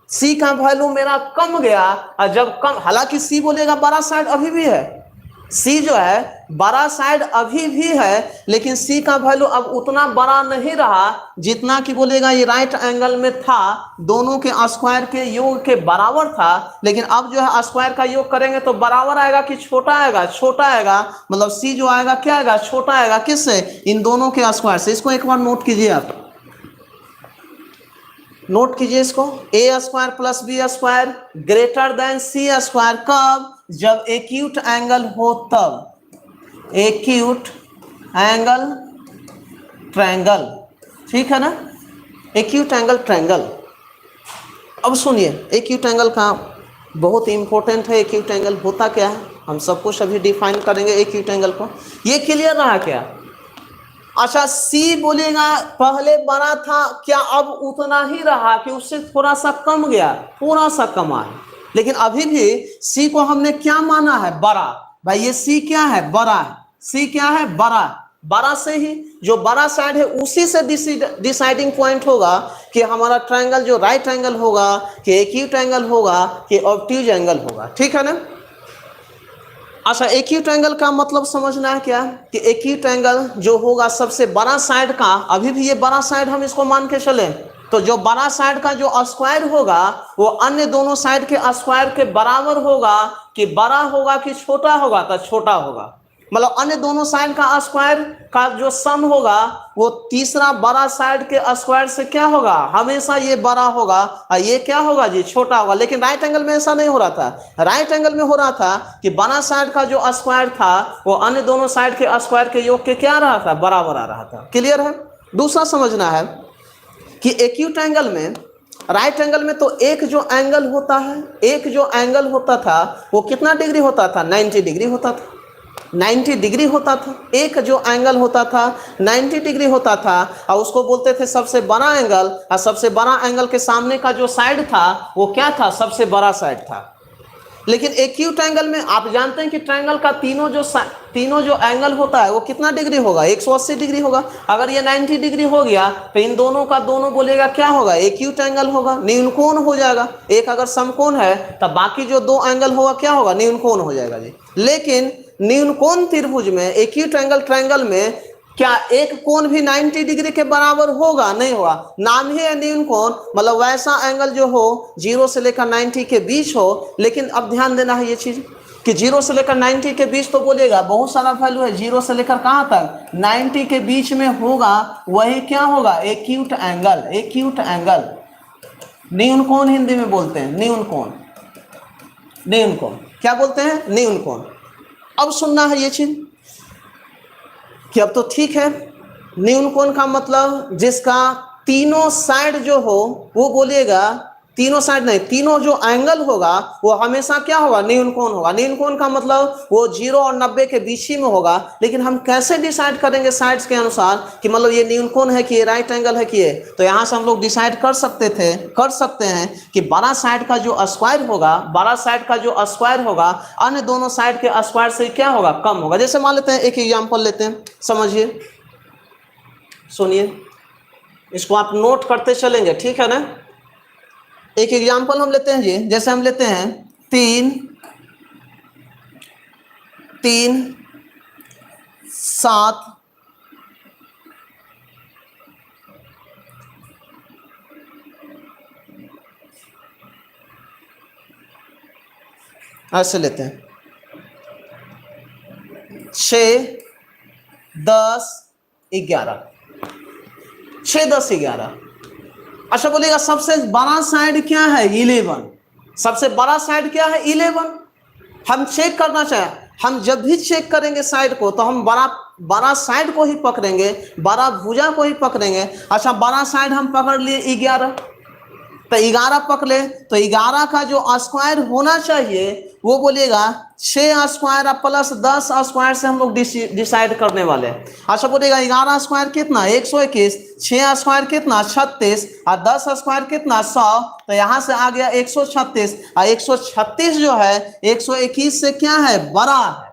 सी का वैल्यू मेरा कम गया, और जब कम, हालांकि सी बोलेगा बड़ा साइड अभी भी है, सी जो है बड़ा साइड अभी भी है, लेकिन सी का वैल्यू अब उतना बड़ा नहीं रहा जितना कि बोलेगा ये राइट एंगल में था, दोनों के स्क्वायर के योग के बराबर था। लेकिन अब जो है स्क्वायर का योग करेंगे तो बराबर आएगा कि छोटा आएगा, छोटा आएगा, मतलब सी जो आएगा क्या आएगा, छोटा आएगा, किससे, इन दोनों के स्क्वायर से। इसको एक बार नोट कीजिए, आप नोट कीजिए इसको, a square plus B square greater than c square, कब, जब एक्यूट एंगल हो तब, एक्यूट एंगल ट्रायंगल, ठीक है ना, एक्यूट एंगल ट्रायंगल। अब सुनिए एक्यूट एंगल का बहुत इंपॉर्टेंट है, एक्यूट एंगल होता क्या है, हम सब कुछ अभी डिफाइन करेंगे एक्यूट एंगल को। ये क्लियर रहा क्या? अच्छा सी बोलेगा पहले बड़ा था, क्या अब उतना ही रहा कि उससे थोड़ा सा कम गया, थोड़ा सा कमा है, लेकिन अभी भी सी को हमने क्या माना है, बड़ा। भाई ये सी क्या है, बड़ा है, सी क्या है, बड़ा। बड़ा से ही जो बड़ा साइड है उसी से डिसाइडिंग पॉइंट होगा कि हमारा ट्रायंगल जो राइट एंगल होगा, कि एक्यूट एंगल होगा, कि ऑब्ट्यूज एंगल होगा, ठीक है ना। अच्छा एक्यूट एंगल का मतलब समझना है क्या, कि एक्यूट एंगल जो होगा सबसे बड़ा साइड का, अभी भी ये बड़ा साइड हम इसको मान के चले, तो जो बड़ा साइड का जो स्क्वायर होगा वो अन्य दोनों साइड के स्क्वायर के बराबर होगा, कि बड़ा होगा कि छोटा होगा, तो छोटा होगा। मतलब अन्य दोनों साइड का स्क्वायर का जो सम होगा वो तीसरा बड़ा साइड के स्क्वायर से क्या होगा, हमेशा ये बड़ा होगा और ये क्या होगा जी, छोटा होगा। लेकिन राइट एंगल में ऐसा नहीं हो रहा था, राइट एंगल में हो रहा था कि बड़ा साइड का जो स्क्वायर था वो अन्य दोनों साइड के स्क्वायर के योग के क्या रहा था, बराबर आ रहा था। क्लियर है। दूसरा समझना है कि एक्यूट एंगल में, राइट एंगल में तो एक जो एंगल होता है, एक जो एंगल होता था वो कितना डिग्री होता था, 90 डिग्री होता था, 90 डिग्री होता था। एक जो एंगल होता था 90 डिग्री होता था, और उसको बोलते थे सबसे बड़ा एंगल, और सबसे बड़ा एंगल के सामने का जो साइड था वो क्या था, सबसे बड़ा साइड था। लेकिन एक्यूट एंगल में आप जानते हैं कि ट्रायंगल का तीनों जो एंगल होता है वो कितना डिग्री होगा, 180 डिग्री होगा। अगर ये 90 डिग्री हो गया तो इन दोनों का दोनों बोलेगा क्या होगा, एक्यूट एंगल होगा, न्यूनकोण हो जाएगा। एक अगर समकोण है तब बाकी जो दो एंगल होगा क्या होगा, न्यूनकोण हो जाएगा जी। लेकिन न्यूनकोण त्रिभुज में, एक्यूट एंगल ट्रायंगल में क्या एक कोण भी 90 डिग्री के बराबर होगा, नहीं होगा। नाम ही है न्यूनकोण, मतलब वैसा एंगल जो हो 0 से लेकर 90 के बीच हो। लेकिन अब ध्यान देना है ये चीज कि 0 से लेकर 90 के बीच तो बोलेगा बहुत सारा वैल्यू है, 0 से लेकर कहां तक, 90 के बीच में होगा, वही क्या होगा, एक्यूट एंगल। एक्यूट एंगल न्यूनकोण हिंदी में बोलते हैं, न्यूनकोण। न्यूनकोण क्या बोलते हैं, न्यूनकोण। अब सुनना है ये चीज कि अब तो ठीक है, न्यूनकोण का मतलब जिसका तीनों साइड जो हो वो बोलिएगा, तीनों साइड नहीं, तीनों जो एंगल होगा वो हमेशा क्या होगा, न्यूनकोण होगा। न्यूनकोण का मतलब वो 0 और 90 के बीच ही में होगा। लेकिन हम कैसे डिसाइड करेंगे साइड्स के अनुसार कि मतलब ये न्यूनकोण है कि ये राइट एंगल है कि ये, तो यहाँ से हम लोग डिसाइड कर सकते हैं कि बड़ा साइड का जो स्क्वायर होगा, बड़ा साइड का जो स्क्वायर होगा अन्य दोनों साइड के स्क्वायर से क्या होगा, कम होगा। जैसे मान लेते हैं, एक एग्जाम्पल लेते हैं, समझिए, सुनिए, इसको आप नोट करते चलेंगे, ठीक है ना। एक एग्जाम्पल हम लेते हैं जी, जैसे हम लेते हैं 3 7 ऐसे लेते हैं, 6 10 11, 6 10 11। अच्छा बोलेगा सबसे बड़ा साइड क्या है, 11। सबसे बड़ा साइड क्या है, 11। हम चेक करना चाहें, हम जब भी चेक करेंगे साइड को तो हम बड़ा साइड को ही पकड़ेंगे, बड़ा भुजा को ही पकड़ेंगे। अच्छा बड़ा साइड हम पकड़ लिए 11, तो 11 पकड़े तो 11 का जो स्क्वायर होना चाहिए वो बोलिएगा 6 स्क्वायर प्लस 10 स्क्वायर से हम लोग डिसाइड करने वाले हैं। अच्छा बोलिएगा 11 स्क्वायर कितना, 121, 6 स्क्वायर कितना, 36, और 10 स्क्वायर कितना, 100। तो यहाँ से आ गया 136, और 136 जो है 121 से क्या है, बड़ा है।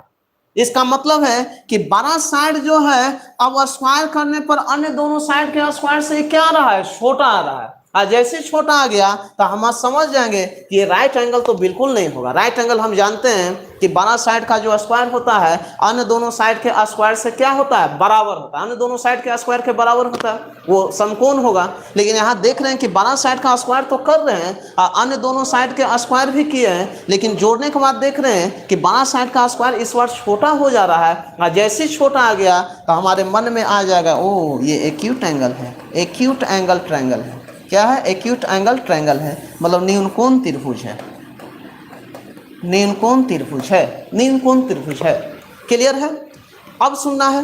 इसका मतलब है कि बड़ा साइड जो है अब स्क्वायर करने पर अन्य दोनों साइड के स्क्वायर से क्या आ रहा है, छोटा आ रहा है। और जैसे छोटा आ गया तो हम समझ जाएंगे कि ये राइट एंगल तो बिल्कुल नहीं होगा। राइट एंगल हम जानते हैं कि बड़ा साइड का जो स्क्वायर होता है अन्य दोनों साइड के स्क्वायर से क्या होता है, बराबर होता है। अन्य दोनों साइड के स्क्वायर के बराबर होता है, वो समकोण होगा। लेकिन यहाँ देख रहे हैं कि बड़ा साइड का स्क्वायर तो कर रहे हैं और अन्य दोनों साइड के स्क्वायर भी किए हैं, लेकिन जोड़ने के बाद देख रहे हैं कि बड़ा साइड का स्क्वायर इस बार छोटा हो जा रहा है। और जैसे ही छोटा आ गया तो हमारे मन में आ जाएगा, ओ ये एक्यूट एंगल है, एक्यूट एंगल ट्रायंगल है। क्या है, एक्यूट एंगल ट्रायंगल है, मतलब न्यूनकोण त्रिभुज है, न्यूनकोण त्रिभुज है, न्यूनकोण त्रिभुज है। क्लियर है। अब सुनना है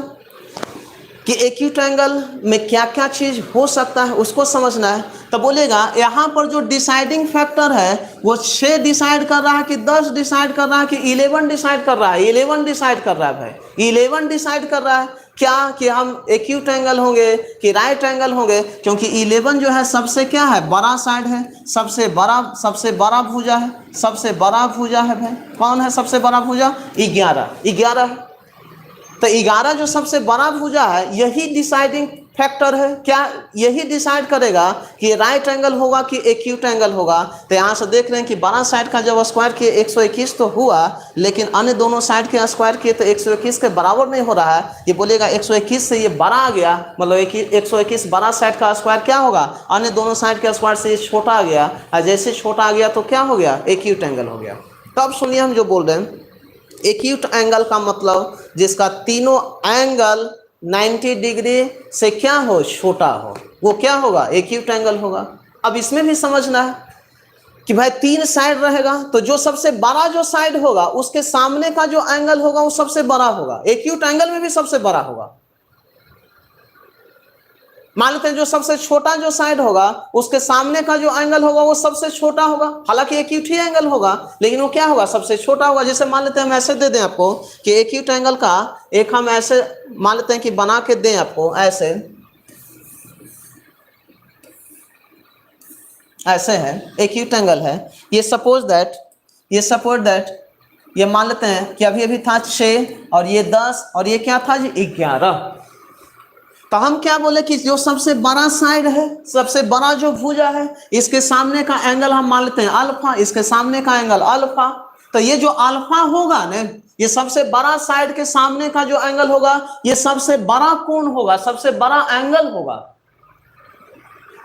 कि एक्यूट एंगल में क्या क्या चीज हो सकता है उसको समझना है। तो बोलेगा यहाँ पर जो डिसाइडिंग फैक्टर है वो 6 डिसाइड कर रहा है कि 10 डिसाइड कर रहा है कि 11 डिसाइड कर रहा है, 11 डिसाइड कर रहा है भाई, 11 डिसाइड कर रहा है। क्या कि हम एक्यूट एंगल होंगे कि राइट एंगल होंगे, क्योंकि 11 जो है सबसे क्या है, बड़ा साइड है, सबसे बड़ा भुजा है, सबसे बड़ा भुजा है भाई। कौन है सबसे बड़ा भुजा, 11। तो 11 जो सबसे बड़ा भुजा है यही डिसाइडिंग फैक्टर है। क्या यही डिसाइड करेगा कि राइट एंगल होगा कि एक्यूट एंगल होगा। तो यहाँ से देख रहे हैं कि बड़ा साइड का जब स्क्वायर किए 121 तो हुआ, लेकिन अन्य दोनों साइड के स्क्वायर किए तो 121 के बराबर नहीं हो रहा है। ये बोलेगा 121 से ये बड़ा आ गया, मतलब 121 बड़ा साइड का स्क्वायर क्या होगा, अन्य दोनों साइड के स्क्वायर से ये छोटा आ गया, और जैसे छोटा आ गया तो क्या हो गया, एक्यूट एंगल हो गया। तो अब सुनिए हम जो बोल रहे हैं, एक्यूट एंगल का मतलब जिसका तीनों एंगल 90 डिग्री से क्या हो, छोटा हो, वो क्या होगा, एक्यूट एंगल होगा। अब इसमें भी समझना है कि भाई 3 साइड रहेगा तो जो सबसे बड़ा जो साइड होगा उसके सामने का जो एंगल होगा वो सबसे बड़ा होगा, एक्यूट एंगल में भी सबसे बड़ा होगा। मान लेते हैं जो सबसे छोटा जो साइड होगा उसके सामने का जो एंगल होगा वो सबसे छोटा होगा, हालांकि एक्यूट ही एंगल होगा लेकिन वो क्या होगा, सबसे छोटा होगा। जैसे मान लेते हैं हम ऐसे दे दें आपको कि एक्यूट एंगल का एक हम ऐसे मान लेते हैं कि बना के दें आपको, ऐसे है, एक्यूट एंगल है ये। सपोज दैट ये सपोर्ट दैट ये मान लेते हैं कि अभी अभी था 6 और ये 10 और ये क्या था जी 11। तो हम क्या बोले कि जो सबसे बड़ा साइड है, सबसे बड़ा जो भुजा है, इसके सामने का एंगल हम मान लेते हैं अल्फा, इसके सामने का एंगल अल्फा। तो ये जो अल्फा होगा ना, ये सबसे बड़ा साइड के सामने का जो एंगल होगा, ये सबसे बड़ा कोण होगा, सबसे बड़ा एंगल होगा।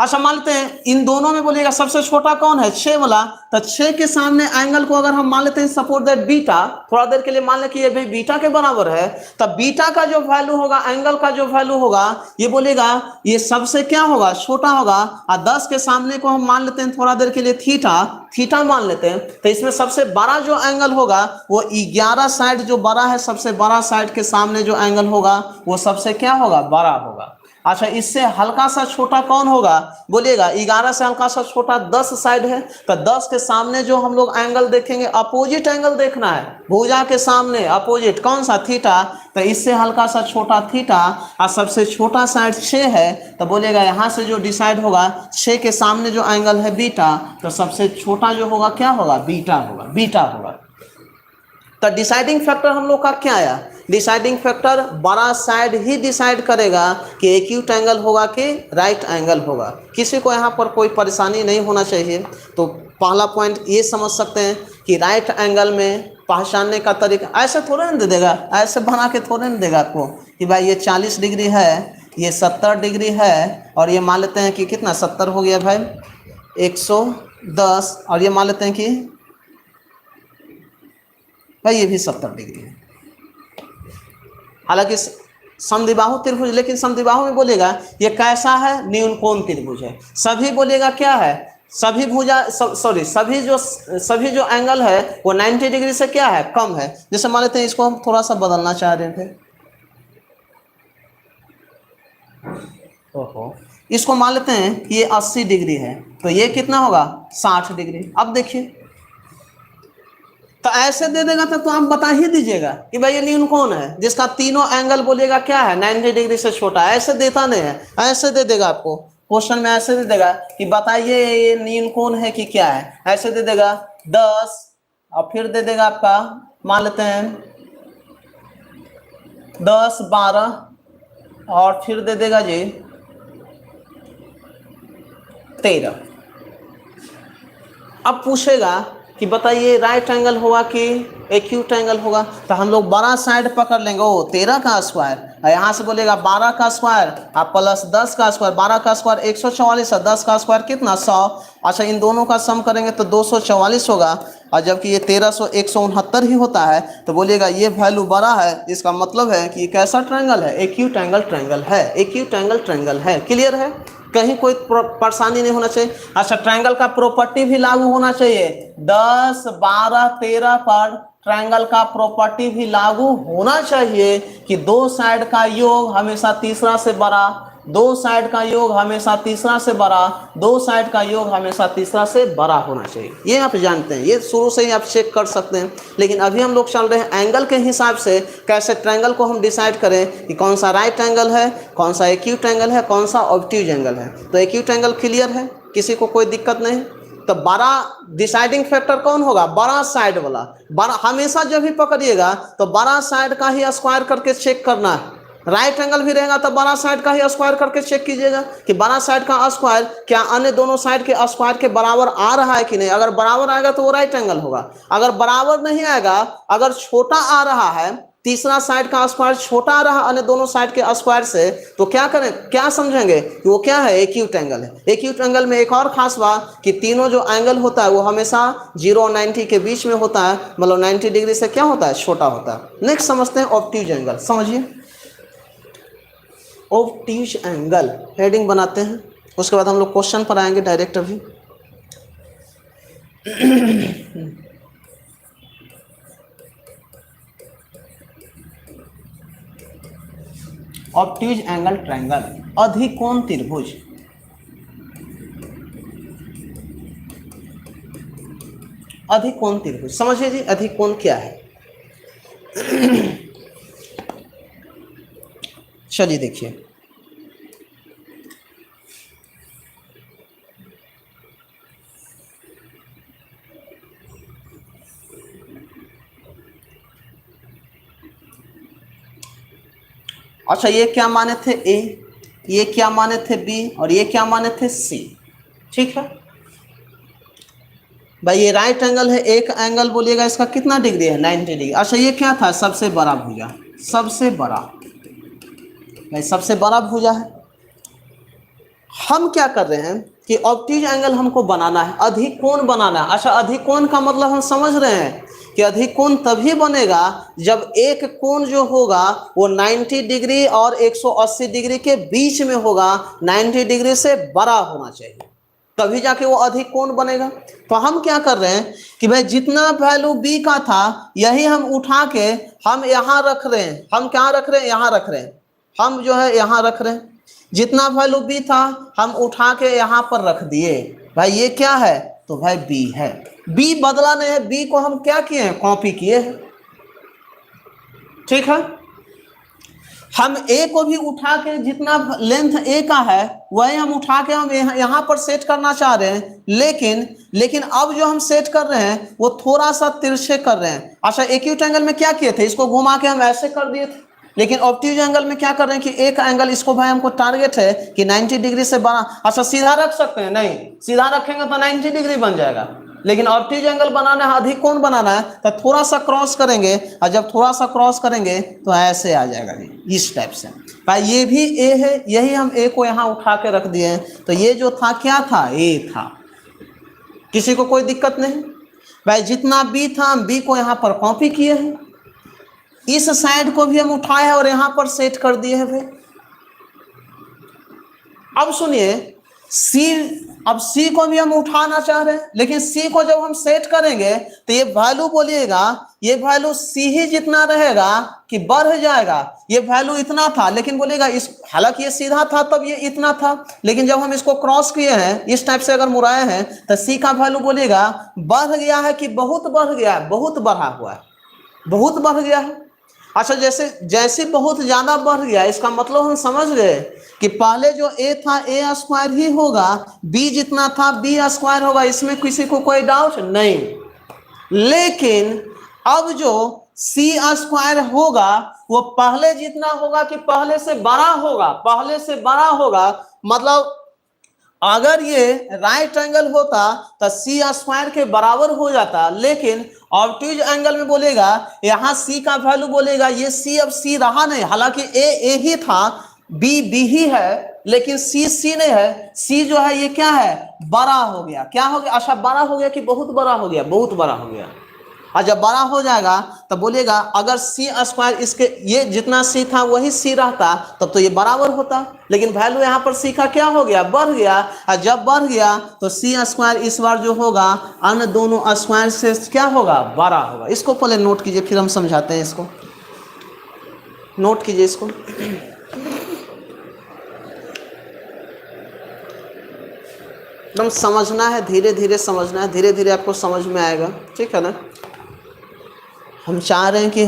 अच्छा मान लेते हैं इन दोनों में बोलिएगा सबसे छोटा कौन है 6 वाला, तो 6 के सामने एंगल को अगर हम मान लेते हैं सपोर्ट दैट बीटा, थोड़ा देर के लिए मान लें कि ये भी बीटा के बराबर है, तब बीटा का जो वैल्यू होगा, एंगल का जो वैल्यू होगा, ये बोलेगा ये सबसे क्या होगा छोटा होगा। और 10 के सामने को हम मान लेते हैं थोड़ा देर के लिए थीटा मान लेते हैं। तो इसमें सबसे बड़ा जो एंगल होगा वो 11 साइड जो बड़ा है, सबसे बड़ा साइड के सामने जो एंगल होगा वो सबसे क्या होगा बड़ा होगा। अच्छा इससे हल्का सा छोटा कौन होगा बोलिएगा, 11 से हल्का सा छोटा 10 साइड है, तो 10 के सामने जो हम लोग एंगल देखेंगे, अपोजिट एंगल देखना है, भुजा के सामने अपोजिट कौन सा थीटा, तो इससे हल्का सा छोटा थीटा। और सबसे छोटा साइड 6 है, तो बोलिएगा यहाँ से जो डिसाइड होगा 6 के सामने जो एंगल है बीटा, तो सबसे छोटा जो होगा क्या होगा बीटा होगा। तो डिसाइडिंग फैक्टर हम लोग का क्या आया, डिसाइडिंग फैक्टर बड़ा साइड ही डिसाइड करेगा कि एक्यूट एंगल होगा कि राइट एंगल होगा। किसी को यहाँ पर कोई परेशानी नहीं होना चाहिए। तो पहला पॉइंट ये समझ सकते हैं कि राइट एंगल में पहचानने का तरीका ऐसे थोड़े ना दे देगा, ऐसे बना के थोड़े ना देगा आपको कि भाई ये 40 डिग्री है, ये 70 डिग्री है, और ये मान लेते हैं कि कितना 70 हो गया भाई 110, और ये मान लेते हैं कि भाई ये भी 70 डिग्री है। हालांकि समद्विबाहु त्रिभुज, लेकिन समद्विबाहु में बोलेगा ये कैसा है न्यूनकोण त्रिभुज है। सभी बोलेगा क्या है, सभी भुजा सभी जो एंगल है वो 90 डिग्री से क्या है कम है। जैसे मान लेते हैं इसको हम थोड़ा सा बदलना चाह रहे थे, ओहो इसको मान लेते हैं कि ये 80 डिग्री है, तो ये कितना होगा 60 डिग्री। अब देखिए तो ऐसे दे देगा तो आप बता ही दीजिएगा कि भाई ये न्यूनकोण है जिसका तीनों एंगल बोलेगा क्या है 90 डिग्री से छोटा। ऐसे देता नहीं है, ऐसे दे देगा आपको क्वेश्चन में, ऐसे दे देगा कि बताइए ये न्यूनकोण है कि क्या है, ऐसे दे देगा 10 और फिर दे देगा आपका मान लेते हैं 10 12 और फिर दे देगा जी 13। अब पूछेगा कि बताइए राइट एंगल होगा कि एक्यूट एंगल होगा, तो हम लोग बड़ा साइड पकड़ लेंगे, ओ 13 का स्क्वायर, यहाँ से बोलेगा 12 का स्क्वायर आप प्लस 10 का स्क्वायर, 12 का स्क्वायर 144 है, 10 का स्क्वायर कितना 100। अच्छा इन दोनों का सम करेंगे तो 244 होगा, और जबकि ये 169 ही होता है, तो बोलिएगा ये वैल्यू बड़ा है, इसका मतलब है कि कैसा ट्रायंगल है एक्यूट एंगल ट्रायंगल है, एक्यूट एंगल ट्रायंगल है। क्लियर है, कहीं कोई परेशानी नहीं होना चाहिए। अच्छा ट्रायंगल का प्रॉपर्टी भी लागू होना चाहिए, 10 12 13 पर ट्रायंगल का प्रॉपर्टी भी लागू होना चाहिए कि दो साइड का योग हमेशा तीसरा से बड़ा, दो साइड का योग हमेशा तीसरा से बड़ा, दो साइड का योग हमेशा तीसरा से बड़ा होना चाहिए। ये आप जानते हैं, ये शुरू से ही आप चेक कर सकते हैं। लेकिन अभी हम लोग चल रहे हैं एंगल के हिसाब से, कैसे ट्रायंगल को हम डिसाइड करें कि कौन सा राइट एंगल है, कौन सा एक्यूट एंगल है, कौन सा ऑब्ट्यूज एंगल है। तो एक्यूट एंगल क्लियर है, किसी को कोई दिक्कत नहीं। तो बड़ा डिसाइडिंग फैक्टर कौन होगा, बड़ा साइड वाला। बड़ा हमेशा जब भी पकड़िएगा तो बड़ा साइड का ही स्क्वायर करके चेक करना है। राइट एंगल भी रहेगा तो बड़ा साइड का ही स्क्वायर करके चेक कीजिएगा कि बड़ा साइड का स्क्वायर क्या अन्य दोनों साइड के स्क्वायर के बराबर आ रहा है कि नहीं। अगर बराबर आएगा तो वो राइट एंगल होगा, अगर बराबर नहीं आएगा, अगर छोटा आ रहा है, तीसरा साइड का स्क्वायर छोटा आ रहा है अन्य दोनों साइड के स्क्वायर से, तो क्या करें, क्या समझेंगे कि वो क्या है एक्यूट एंगल है। एक्यूट एंगल में एक और खास बात कि तीनों जो एंगल होता है वो हमेशा 0 और 90 के बीच में होता है, मतलब 90 डिग्री से क्या होता है छोटा होता है। नेक्स्ट समझते हैं ऑब्ट्यूज एंगल। समझिए ऑब्ट्यूज एंगल हेडिंग बनाते हैं, उसके बाद हम लोग क्वेश्चन पर आएंगे डायरेक्ट। अभी ऑब्ट्यूज एंगल ट्रायंगल, अधिकोण त्रिभुज। अधिकोण त्रिभुज समझिए जी, अधिकोण क्या है। चलिए देखिए, अच्छा ये क्या माने थे ए, ये क्या माने थे बी, और ये क्या माने थे सी। ठीक है भाई, ये राइट एंगल है, एक एंगल बोलिएगा इसका कितना डिग्री है, 90 डिग्री। अच्छा ये क्या था, सबसे बड़ा भुजा, सबसे बड़ा भाई, सबसे बड़ा भुजा है। हम क्या कर रहे हैं कि ऑब्ट्यूज एंगल हमको बनाना है, अधिक कोण बनाना है। अच्छा अधिक कोण का मतलब हम समझ रहे हैं कि अधिक कोण तभी बनेगा जब एक कोण जो होगा वो 90 डिग्री और 180 डिग्री के बीच में होगा, 90 डिग्री से बड़ा होना चाहिए, तभी जाके वो अधिक कोण बनेगा। तो हम क्या कर रहे हैं कि भाई जितना वैल्यू बी का था यही हम उठा के हम यहाँ रख रहे हैं। हम क्या रख रहे हैं, यहाँ रख रहे हैं, हम जो है यहाँ रख रहे हैं। जितना वैल्यू बी था हम उठा के यहाँ पर रख दिए। भाई ये क्या है, तो भाई बी है। बी बदला नहीं है, बी को हम क्या किए हैं, कॉपी किए हैं। ठीक है, हम ए को भी उठा के जितना लेंथ ए का है वही हम उठा के हम यहाँ पर सेट करना चाह रहे हैं, लेकिन अब जो हम सेट कर रहे हैं वो थोड़ा सा तिरछे कर रहे हैं। अच्छा एक्यूट एंगल में क्या किए थे, इसको घुमा के हम ऐसे कर दिए थे, लेकिन ऑब्ट्यूज एंगल में क्या कर रहे हैं कि एक एंगल इसको भाई हमको टारगेट है कि 90 डिग्री से बना। अच्छा सीधा रख सकते हैं, नहीं सीधा रखेंगे तो 90 डिग्री बन जाएगा, लेकिन ऑब्ट्यूज एंगल बनाना है, अधिक कोण बनाना है, तो थोड़ा सा क्रॉस करेंगे, और जब थोड़ा सा क्रॉस करेंगे तो ऐसे आ जाएगा जी, इस टाइप से। भाई ये भी ए है, यही हम ए को यहाँ उठा के रख दिए हैं, तो ये जो था क्या था, ए था। किसी को कोई दिक्कत नहीं। भाई जितना बी था हम बी को यहाँ पर कॉपी किए हैं, इस साइड को भी हम उठाए और यहाँ पर सेट कर दिए हैं भाई। अब सुनिए सी, अब सी को भी हम उठाना चाह रहे हैं, लेकिन सी को जब हम सेट करेंगे तो ये वैल्यू बोलिएगा, ये वैल्यू सी ही जितना रहेगा कि बढ़ जाएगा। ये वैल्यू इतना था, लेकिन बोलेगा इस, हालांकि ये सीधा था तब ये इतना था, लेकिन जब हम इसको क्रॉस किए हैं इस टाइप से अगर मुड़ाए हैं तो सी का वैल्यू बोलेगा बढ़ गया है कि बहुत बढ़ गया है, बहुत बढ़ा हुआ है, बहुत बढ़ गया है। अच्छा जैसे बहुत ज्यादा बढ़ गया, इसका मतलब हम समझ गए कि पहले जो ए था ए स्क्वायर ही होगा, बी जितना था बी स्क्वायर होगा, इसमें किसी को कोई डाउट नहीं। लेकिन अब जो सी स्क्वायर होगा वो पहले जितना होगा कि पहले से बड़ा होगा, पहले से बड़ा होगा। मतलब अगर ये राइट एंगल होता तो सी स्क्वायर के बराबर हो जाता, लेकिन ऑब्ट्यूज एंगल में बोलेगा यहाँ सी का वैल्यू बोलेगा, ये सी अब सी रहा नहीं, हालांकि ए ही था, बी बी ही है, लेकिन सी नहीं है। सी जो है ये क्या है, बड़ा हो गया। क्या हो गया, अच्छा बड़ा हो गया कि बहुत बड़ा हो गया, बहुत बड़ा हो गया। और जब बड़ा हो जाएगा तब बोलेगा अगर सी स्क्वायर इसके ये जितना सी था वही सी रहता तब तो ये बराबर होता, लेकिन वैल्यू यहाँ पर सी का क्या हो गया, बढ़ गया। और जब बढ़ गया तो सी स्क्वायर इस बार जो होगा अन्य दोनों स्क्वायर से क्या होगा, बड़ा होगा। इसको पहले नोट कीजिए, फिर हम समझाते हैं। इसको नोट कीजिए, इसको एकदम समझना है, धीरे धीरे समझना है, धीरे धीरे आपको समझ में आएगा। ठीक है ना। हम चाह रहे हैं कि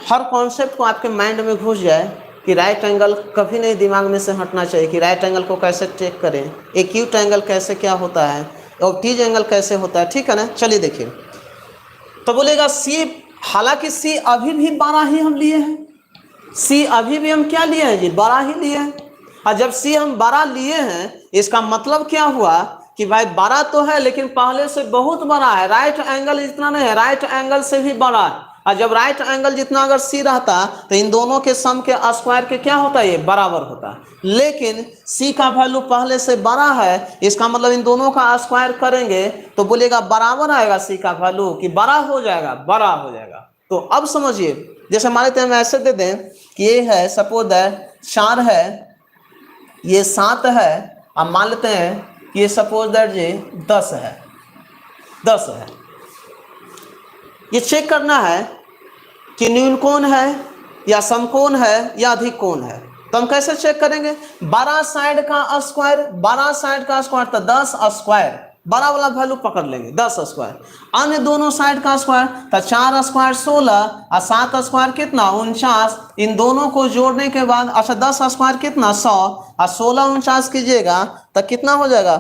हर कॉन्सेप्ट को आपके माइंड में घुस जाए कि राइट एंगल कभी नहीं दिमाग में से हटना चाहिए, कि राइट एंगल को कैसे चेक करें, एक्यूट एंगल कैसे क्या होता है, ऑब्ट्यूज एंगल कैसे होता है। ठीक है ना। चलिए देखिए, तो बोलेगा सी, हालांकि सी अभी भी 12 ही हम लिए हैं, सी अभी भी हम क्या लिए हैं जी, 12 ही लिए हैं। और जब सी हम 12 लिए हैं इसका मतलब क्या हुआ कि भाई 12 तो है लेकिन पहले से बहुत बड़ा है, राइट एंगल इतना नहीं है, राइट एंगल से भी बड़ा है। और जब राइट एंगल जितना अगर सी रहता तो इन दोनों के सम के स्क्वायर के क्या होता है, ये बराबर होता। लेकिन सी का वैल्यू पहले से बड़ा है, इसका मतलब इन दोनों का स्क्वायर करेंगे तो बोलेगा बराबर आएगा सी का वैल्यू, कि बड़ा हो जाएगा, बड़ा हो जाएगा। तो अब समझिए, जैसे मान लेते हैं, हम ऐसे दे दें कि ये है, सपोज दैट 4 है, ये 7 है, अब मान लेते हैं कि ये सपोज दैट जी 10 है, 10 है। ये चेक करना है कि न्यून कोण है या समकोण है या अधिक कोण है। तो हम कैसे चेक करेंगे, 12 साइड का स्क्वायर, 12 साइड का स्क्वायर तो 10 स्क्वायर, बड़ा वाला वैल्यू पकड़ लेंगे 10 स्क्वायर। अन्य दोनों साइड का स्क्वायर तो 4 स्क्वायर 16 और 7 स्क्वायर कितना 49। इन दोनों को जोड़ने के बाद अच्छा 10 स्क्वायर कितना 100 और 16 49 कीजिएगा तो कितना हो जाएगा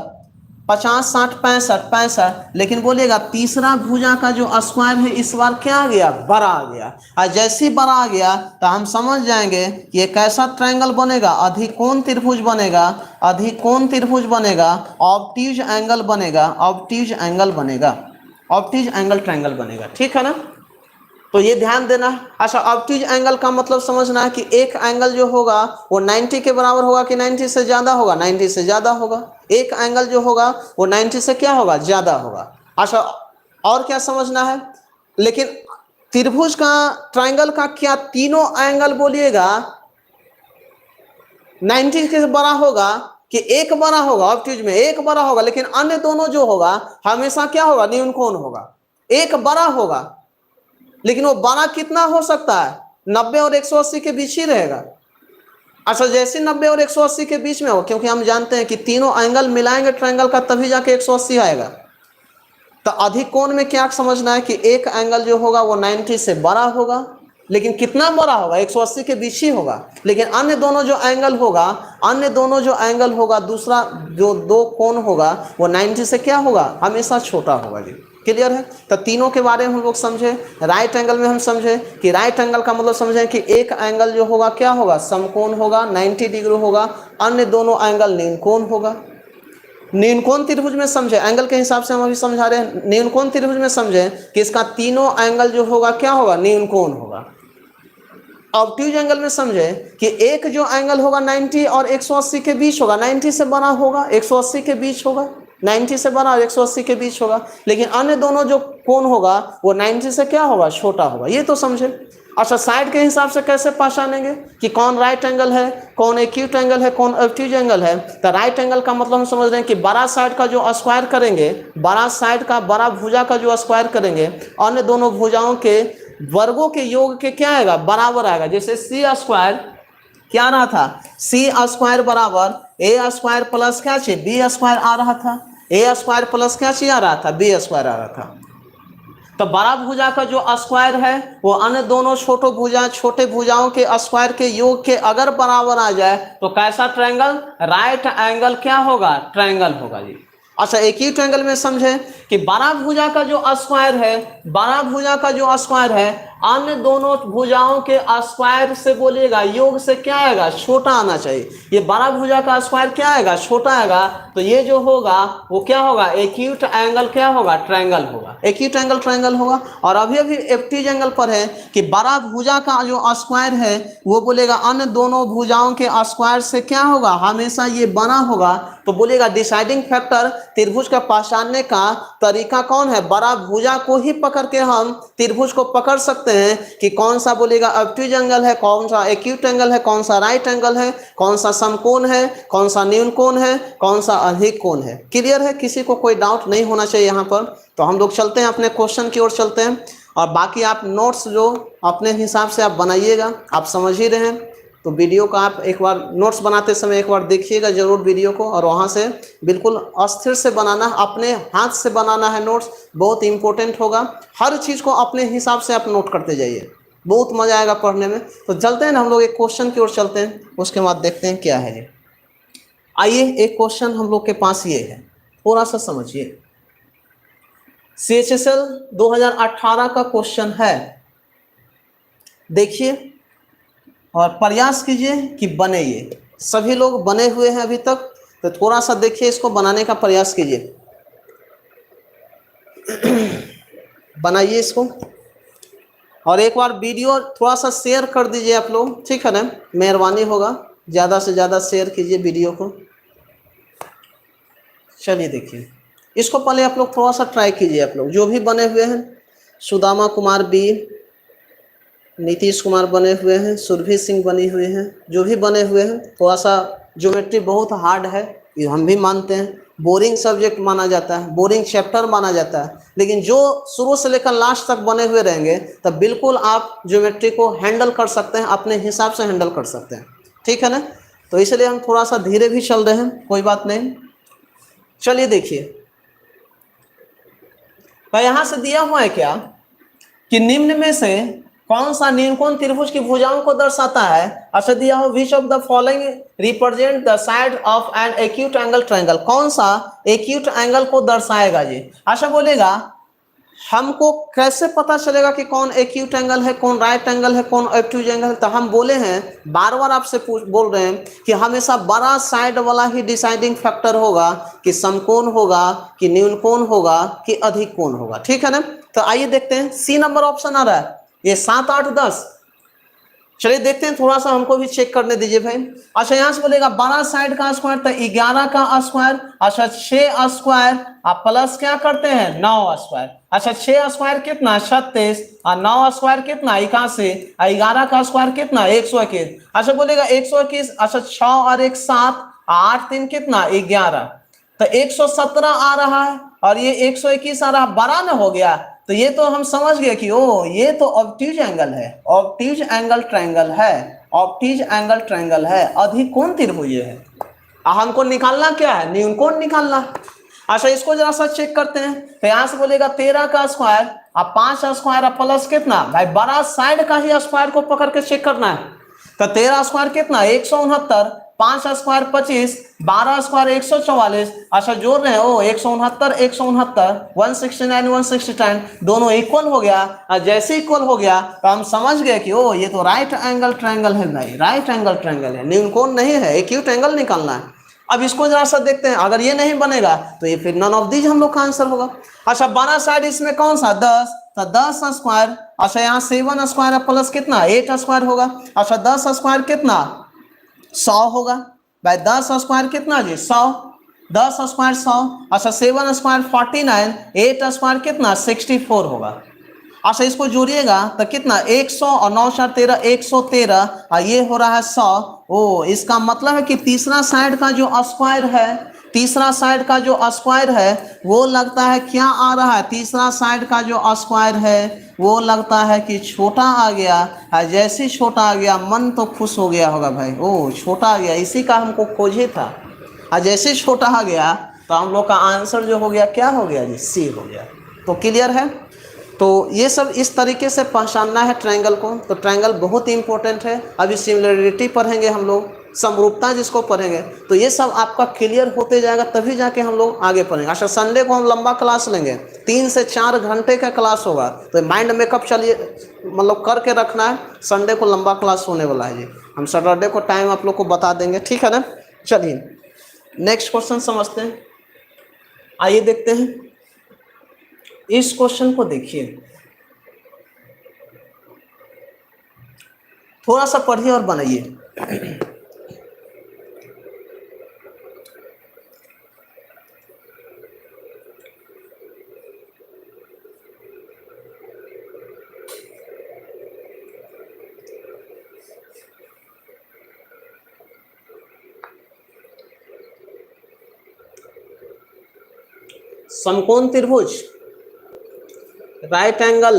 50, 60, 65, 65, लेकिन बोलेगा तीसरा भुजा का जो स्क्वायर है इस बार क्या आ गया, बड़ा आ गया। और जैसे ही बड़ा आ गया तो हम समझ जाएंगे कि ये कैसा ट्रायंगल बनेगा, अधिकोण त्रिभुज बनेगा, अधिकोण त्रिभुज बनेगा, ऑब्ट्यूज एंगल बनेगा, ऑब्ट्यूज एंगल बनेगा, ऑब्ट्यूज एंगल ट्रायंगल बनेगा। ठीक है ना, तो ये ध्यान देना। अच्छा, ऑब्ट्यूज एंगल का मतलब समझना है कि एक एंगल जो होगा वो 90 के बराबर होगा कि 90 से ज्यादा होगा, 90 से ज्यादा होगा। एक एंगल जो होगा वो 90 से क्या होगा, ज्यादा होगा। अच्छा, और क्या समझना है, लेकिन त्रिभुज का, ट्रायंगल का क्या तीनों एंगल बोलिएगा 90 के बड़ा होगा कि एक बड़ा होगा, ऑब्ट्यूज में एक बड़ा होगा, लेकिन अन्य दोनों जो होगा हमेशा क्या होगा, न्यून कोण होगा। एक बड़ा होगा लेकिन वो बड़ा कितना हो सकता है, 90 और 180 के बीच ही रहेगा। अच्छा, जैसे 90 और 180 के बीच में हो, क्योंकि हम जानते हैं कि तीनों एंगल मिलाएंगे ट्रायंगल का तभी जाके 180 आएगा। तो अधिक कोण में क्या समझना है कि एक एंगल जो होगा वो 90 से बड़ा होगा, लेकिन कितना बड़ा होगा, 180 के बीच ही होगा। लेकिन अन्य दोनों जो एंगल होगा, अन्य दोनों जो एंगल होगा, दूसरा जो दो कोण होगा वो 90 से क्या होगा, हमेशा छोटा होगा जी। क्लियर है। तो तीनों के बारे में हम लोग समझे। राइट एंगल में हम समझे कि राइट एंगल का मतलब समझे कि एक एंगल जो होगा क्या होगा, समकोण होगा, 90 डिग्री होगा, अन्य दोनों एंगल न्यून कोण होगा। न्यून कोण त्रिभुज में समझे, एंगल के हिसाब से हम अभी समझा रहे हैं। न्यून कोण त्रिभुज में समझे कि इसका तीनों एंगल जो होगा क्या होगा, न्यून कोण होगा। ऑब्ट्यूज एंगल में समझे कि एक जो एंगल होगा 90 और 180 के बीच होगा, 90 से बड़ा होगा, 180 के बीच होगा, 90 से बड़ा और 180 के बीच होगा। लेकिन अन्य दोनों जो कोण होगा वो 90 से क्या होगा, छोटा होगा। ये तो समझे। अच्छा, साइड के हिसाब से कैसे पहचानेंगे कि कौन राइट एंगल है, कौन एक्यूट एंगल है, कौन ऑब्ट्यूज एंगल है। तो राइट एंगल का मतलब हम समझ रहे हैं कि बड़ा साइड का जो स्क्वायर करेंगे, बड़ा साइड का, बड़ा भुजा का जो स्क्वायर करेंगे, अन्य दोनों भुजाओं के वर्गों के योग के क्या आएगा, बराबर आएगा। जैसे सी स्क्वायर क्या रहा था, सी स्क्वायर बराबर ए स्क्वायर प्लस क्या चाहिए, बी स्क्वायर आ रहा था। ए स्क्वायर प्लस क्या चाहिए आ रहा था, बी स्क्वायर आ रहा था। तो बड़ा भुजा का जो स्क्वायर है वो अन्य दोनों छोटे भुजाओं के स्क्वायर के योग के अगर बराबर आ जाए तो कैसा ट्रायंगल, राइट एंगल क्या होगा, ट्रायंगल होगा जी। अच्छा, एक ही ट्रायंगल में समझे कि बड़ा भुजा का जो स्क्वायर है, बड़ा भुजा का जो स्क्वायर है अन्य दोनों भुजाओं के स्क्वायर से बोलिएगा योग से क्या आएगा, छोटा आना चाहिए। ये बड़ा भुजा का स्क्वायर क्या आएगा, छोटा आएगा। तो ये जो होगा वो क्या होगा, एक्यूट एंगल क्या होगा, ट्रायंगल होगा, एक्यूट एंगल ट्रायंगल होगा। और अभी अभी ऑब्ट्यूज एंगल पर है कि बड़ा भुजा का जो स्क्वायर है वो बोलेगा अन्य दोनों भुजाओं के स्क्वायर से क्या होगा, हमेशा ये बना होगा। तो बोलेगा डिसाइडिंग फैक्टर त्रिभुज का पहचानने का तरीका कौन है, बड़ा भुजा को ही पकड़ के हम त्रिभुज को पकड़ सकते हैं कि कौन सा बोलेगा ऑब्ट्यूज एंगल है, कौन सा एक्यूट एंगल है, कौन सा राइट एंगल है, कौन सा समकोण है, कौन सा न्यून कोण है, कौन सा अधिक कोण है। क्लियर है, किसी को कोई डाउट नहीं होना चाहिए यहाँ पर। तो हम लोग चलते हैं अपने क्वेश्चन की ओर चलते हैं, और बाकी आप नोट्स जो अपने हिसाब से आप बनाइएगा। आप समझ ही रहे हैं तो वीडियो को आप एक बार नोट्स बनाते समय एक बार देखिएगा जरूर वीडियो को, और वहाँ से बिल्कुल अस्थिर से बनाना, अपने हाथ से बनाना है नोट्स, बहुत इंपॉर्टेंट होगा। हर चीज़ को अपने हिसाब से आप नोट करते जाइए, बहुत मज़ा आएगा पढ़ने में। तो चलते हैं ना हम लोग एक क्वेश्चन की ओर चलते हैं, उसके बाद देखते हैं क्या है ये। आइए, एक क्वेश्चन हम लोग के पास ये है, थोड़ा सा समझिए। CHSL 2018 का क्वेश्चन है, देखिए और प्रयास कीजिए कि बने। ये सभी लोग बने हुए हैं अभी तक, तो थोड़ा सा देखिए, इसको बनाने का प्रयास कीजिए, बनाइए इसको। और एक बार वीडियो थोड़ा सा शेयर कर दीजिए आप लोग, ठीक है ना, मेहरबानी होगा, ज़्यादा से ज़्यादा शेयर कीजिए वीडियो को। चलिए देखिए, इसको पहले आप लोग थोड़ा सा ट्राई कीजिए, आप लोग जो भी बने हुए हैं, सुदामा कुमार बी, नीतीश कुमार बने हुए हैं, सुरभि सिंह बनी हुए हैं, जो भी बने हुए हैं। थोड़ा सा ज्योमेट्री बहुत हार्ड है, ये हम भी मानते हैं, बोरिंग सब्जेक्ट माना जाता है, बोरिंग चैप्टर माना जाता है, लेकिन जो शुरू से लेकर लास्ट तक बने हुए रहेंगे तब बिल्कुल आप ज्योमेट्री को हैंडल कर सकते हैं, अपने हिसाब से हैंडल कर सकते हैं, ठीक है ना। तो इसलिए हम थोड़ा सा धीरे भी चल रहे हैं, कोई बात नहीं। चलिए देखिए, तो यहाँ से दिया हुआ है क्या कि निम्न में से कौन सा न्यूनकोण त्रिभुज की भुजाओं को दर्शाता है? अच्छा दिया हो which of the following represent the side of an acute angle triangle, कौन सा एक्यूट एंगल को दर्शाएगा जी? अच्छा बोलेगा हमको कैसे पता चलेगा कि कौन एक्यूट एंगल है, कौन राइट एंगल है, कौन ऑब्ट्यूज एंगल है? तो हम बोले हैं, बार बार आपसे बोल रहे हैं कि हमेशा बड़ा साइड वाला ही डिसाइडिंग फैक्टर होगा, कि समकोण होगा, कि न्यूनकोण होगा, कि अधिक कोण होगा। ठीक है ना? तो आइए देखते हैं, सी नंबर ऑप्शन आ रहा है, ये 7, 8, 10। चलिए देखते हैं, थोड़ा सा हमको भी चेक करने दीजिए भाई। अच्छा यहाँ से बोलेगा बड़ा साइड का स्क्वायर, तो 11 का स्क्वायर। अच्छा 6 स्क्वायर आप प्लस क्या करते हैं 9 स्क्वायर। अच्छा 6 स्क्वायर कितना 36, और 9 स्क्वायर कितना 81, 11 का स्क्वायर कितना 121। अच्छा बोलेगा 121, अच्छा 6 और 1 7, 8 3 कितना 11, तो 117 आ रहा है, और ये 121 आ रहा, बड़ा ना हो गया। तो ये तो हम समझ गए कि ओ ये तो ऑब्ट्यूज एंगल है, ऑब्ट्यूज एंगल ट्रायंगल है, ऑब्ट्यूज एंगल ट्रायंगल है, अधिकोण त्रिभुज है। हमको निकालना क्या है? न्यूनकोण निकालना। अच्छा इसको जरा सा चेक करते हैं, तो यहाँ से बोलेगा 13 का स्क्वायर, अब 5 स्क्वायर प्लस कितना भाई, बड़ा साइड का ही स्क्वायर को पकड़ के चेक करना है। तो 13 स्क्वायर कितना 169, 5 स्क्वायर 25, 12 स्क्वायर 144। अच्छा जोड़ रहे हैं, ओ 169 169, 169 169 दोनों इक्वल हो गया। जैसे इक्वल हो गया तो हम समझ गए कि ओ ये तो राइट एंगल ट्रायंगल है भाई, राइट एंगल ट्रायंगल है, न्यूनकोण नहीं है, एक्यूट एंगल निकालना है। अब इसको जरा सा देखते हैं, अगर ये नहीं बनेगा तो ये फिर नन ऑफ दीज हम लोग का आंसर होगा। अच्छा बड़ा साइड इसमें कौन सा 10, तो 10 स्क्वायर। अच्छा यहाँ 7 स्क्वायर प्लस कितना 8 स्क्वायर होगा। अच्छा 10 स्क्वायर कितना 100 होगा भाई, 10 स्क्वायर कितना जी 100, 10 स्क्वायर 100। अच्छा 7 स्क्वायर 49, 8 स्क्वायर कितना 64 होगा। अच्छा इसको जोड़िएगा तो कितना 100 और 9 4 13, 113, और ये हो रहा है 100। ओ इसका मतलब है कि तीसरा साइड का जो स्क्वायर है, तीसरा साइड का जो स्क्वायर है वो लगता है क्या आ रहा है, तीसरा साइड का जो स्क्वायर है वो लगता है कि छोटा आ गया। जैसे छोटा आ गया मन तो खुश हो गया होगा भाई, ओ छोटा आ गया, इसी का हमको खोजे था। और जैसे छोटा आ गया तो हम लोग का आंसर जो हो गया क्या हो गया जी, सी हो गया। तो क्लियर है? तो ये सब इस तरीके से पहचानना है ट्रायंगल को। तो ट्रायंगल बहुत ही इंपॉर्टेंट है। अभी सिमिलरिटी पढ़ेंगे हम लोग, समरूपता जिसको पढ़ेंगे, तो ये सब आपका क्लियर होते जाएगा, तभी जाके हम लोग आगे पढ़ेंगे। अच्छा संडे को हम लंबा क्लास लेंगे, 3 से 4 घंटे का क्लास होगा, तो माइंड मेकअप चलिए मतलब करके रखना है, संडे को लंबा क्लास होने वाला है जी। हम सैटरडे को टाइम आप लोग को बता देंगे, ठीक है ना? चलिए नेक्स्ट क्वेश्चन समझते हैं। आइए देखते हैं इस क्वेश्चन को, देखिए थोड़ा सा पढ़िए और बनाइए। समकोण त्रिभुज, राइट एंगल,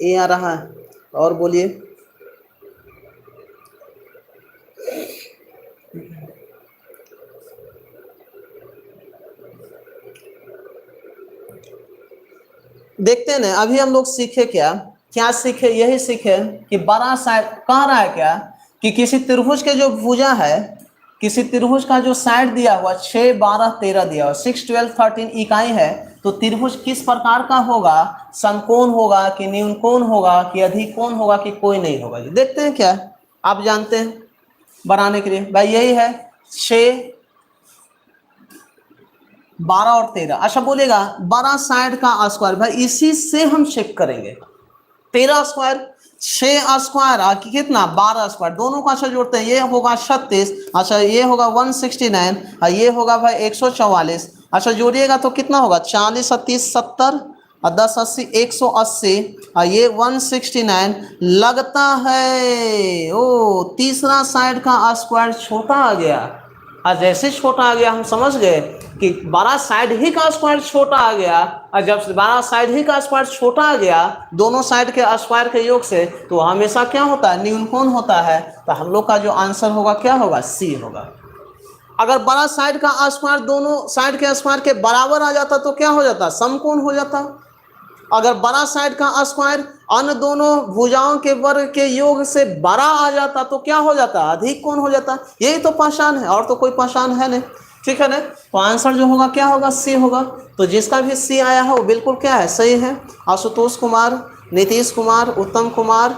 ये आ रहा है, और बोलिए। देखते हैं ना, अभी हम लोग सीखे क्या क्या सीखे, यही सीखे कि बड़ा साइड कह रहा है क्या कि किसी त्रिभुज के जो भुजा है, किसी त्रिभुज का जो साइड दिया हुआ 6 12 13 दिया हुआ, 6 12 13 इकाई है, तो त्रिभुज किस प्रकार का होगा, समकोण होगा कि न्यूनकोण होगा कि अधिकोण होगा कि कोई नहीं होगा जी। देखते हैं क्या आप जानते हैं बनाने के लिए, भाई यही है 6 12 और 13। अच्छा बोलेगा बड़ा साइड का स्क्वायर, भाई इसी से हम चेक करेंगे। 13 स्क्वायर, 6 स्क्वायर कितना 12 स्क्वायर, दोनों को अच्छा जोड़ते हैं, ये होगा 36, अच्छा ये होगा 169, और ये होगा भाई 144। अच्छा जोड़िएगा तो कितना होगा 40 30 70, और 10 80 180, और ये 169। लगता है ओ तीसरा साइड का स्क्वायर छोटा आ गया, और जैसे छोटा आ गया हम समझ गए कि बड़ा साइड ही का स्क्वायर छोटा आ गया, और जब बड़ा साइड ही का स्क्वायर छोटा आ गया दोनों साइड के स्क्वायर के योग से, तो हमेशा क्या होता है न्यूनकोण होता है। तो हम लोग का जो आंसर होगा क्या होगा, सी होगा। अगर बड़ा साइड का स्क्वायर दोनों साइड के स्क्वायर के बराबर आ जाता तो क्या हो जाता, समकोण हो जाता। अगर बड़ा साइड का स्क्वायर अन्य दोनों भुजाओं के वर्ग के योग से बड़ा आ जाता तो क्या हो जाता, अधिक कोण हो जाता। यही तो पहचान है, और तो कोई पहचान है नहीं, ठीक है ना। तो आंसर जो होगा क्या होगा, सी होगा। तो जिसका भी सी आया है वो बिल्कुल क्या है, सही है। आशुतोष कुमार, नीतीश कुमार, उत्तम कुमार,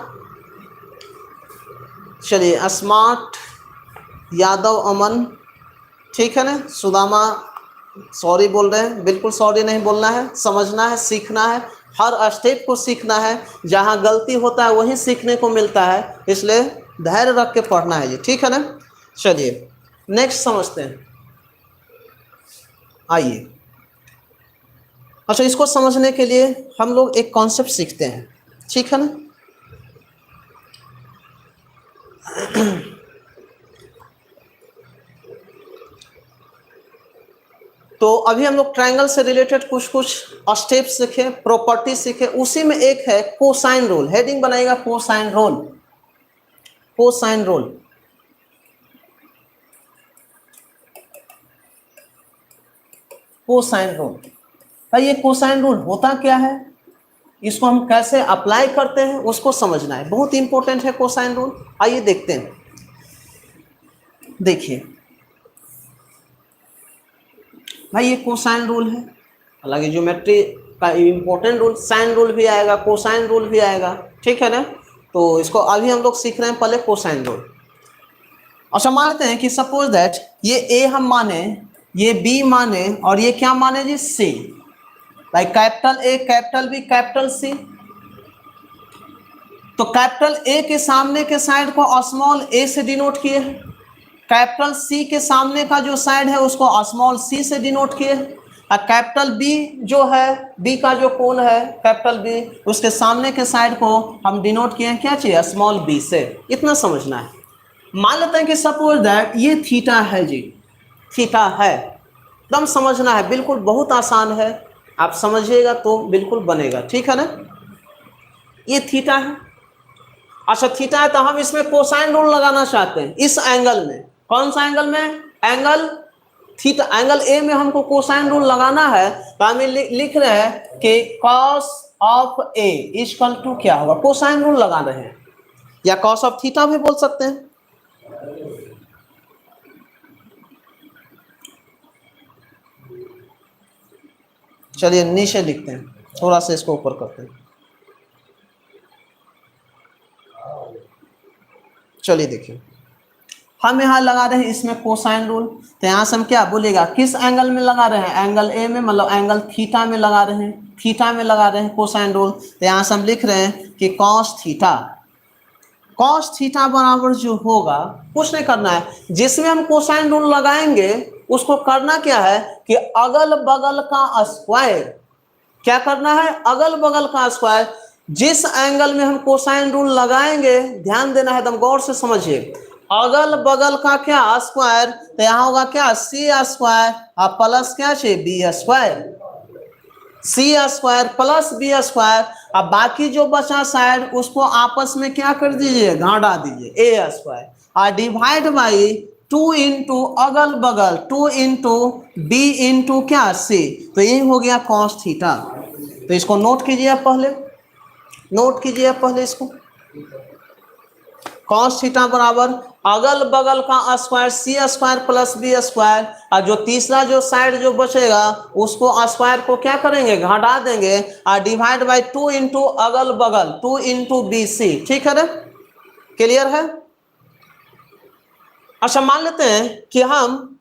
चलिए स्मार्ट, यादव अमन, ठीक है ना। सुदामा सॉरी बोल रहे हैं, बिल्कुल सॉरी नहीं बोलना है, समझना है, सीखना है, हर स्टेप को सीखना है। जहाँ गलती होता है वहीं सीखने को मिलता है, इसलिए धैर्य रख के पढ़ना है जी, ठीक है ना। चलिए नेक्स्ट समझते हैं, आइए। अच्छा, इसको समझने के लिए हम लोग एक कॉन्सेप्ट सीखते हैं, ठीक है ना। तो अभी हम लोग ट्रायंगल से रिलेटेड कुछ कुछ स्टेप सीखे, प्रॉपर्टी सीखे। उसी में एक है कोसाइन रूल, हेडिंग बनाएगा cosine rule. Cosine rule, cosine rule भाई, ये कोसाइन रूल होता क्या है, इसको हम कैसे अप्लाई करते हैं उसको समझना है, बहुत इंपॉर्टेंट है कोसाइन रूल। आइए देखते हैं। देखिए भाई, ये कोसाइन रूल है, हालांकि ज्योमेट्री का इंपॉर्टेंट रूल साइन रूल भी आएगा, कोसाइन रूल भी आएगा, ठीक है ना। तो इसको अभी हम लोग सीख रहे हैं पहले कोसाइन रूल। अच्छा, मानते हैं कि सपोज दैट ये ए हम माने, ये बी माने, और ये क्या माने जी, C. Like capital A, capital B, capital C. तो कैपिटल ए के सामने के साइड को स्मॉल ए से डिनोट किए, कैपिटल सी के सामने का जो साइड है उसको स्मॉल सी से डिनोट किए, और कैपिटल बी जो है, बी का जो कोण है कैपिटल बी, उसके सामने के साइड को हम डिनोट किए क्या चाहिए, स्मॉल बी से। इतना समझना है। मान लेते हैं कि सपोज दैट ये थीटा है जी, थीटा है, एकदम समझना है, बिल्कुल बहुत आसान है, आप समझिएगा तो बिल्कुल बनेगा, ठीक है ना। ये थीटा है। अच्छा, थीटा है तो हम इसमें कोसाइन रूल लगाना चाहते हैं इस एंगल में। कौन सा एंगल में, एंगल थीटा, एंगल ए में हमको कोसाइन रूल लगाना है। तो हम लिख रहे हैं कि cos of A equal to क्या होगा, कोसाइन रूल लगा रहे हैं, या कॉस ऑफ थीटा भी बोल सकते हैं। चलिए नीचे लिखते हैं, थोड़ा सा इसको ऊपर करते हैं। चलिए देखिए, हम यहाँ लगा रहे हैं इसमें कोसाइन रूल। तो यहाँ से हम क्या बोलेगा, किस एंगल में लगा रहे हैं, एंगल ए में, मतलब एंगल थीटा में लगा रहे हैं, थीटा में लगा रहे हैं कोसाइन रूल। तो यहाँ से हम लिख रहे हैं कि कॉस थीटा, कॉस थीटा बराबर जो होगा, कुछ नहीं करना है, जिसमें हम कोसाइन रूल लगाएंगे उसको करना क्या है कि अगल बगल का स्क्वायर, क्या करना है, अगल बगल का स्क्वायर। जिस एंगल में हम कोसाइन रूल लगाएंगे, ध्यान देना है, एकदम गौर से समझिए, अगल बगल का क्या स्क्वायर। तो यहाँ होगा क्या, सी स्क्वायर और प्लस क्या चाहिए, बी स्क्वायर, सी स्क्वायर प्लस बी स्क्वायर। अब बाकी जो बचा साइड उसको आपस में क्या कर दीजिए, घाटा दीजिए, ए स्क्वायर और डिवाइड बाई 2 इंटू अगल बगल, 2 इंटू बी इंटू क्या, सी। तो यही हो गया कॉस थीटा। तो इसको नोट कीजिए पहले, नोट कीजिए पहले इसको, कॉस थीटा बराबर अगल बगल का स्क्वायर सी स्क्वायर प्लस बी स्क्वायर, और जो तीसरा जो साइड जो बचेगा उसको स्क्वायर को क्या करेंगे, घटा देंगे, और डिवाइड बाय 2 इंटू अगल बगल, 2 इंटू बी सी, ठीक है ना, क्लियर है। अच्छा, मान लेते हैं कि हम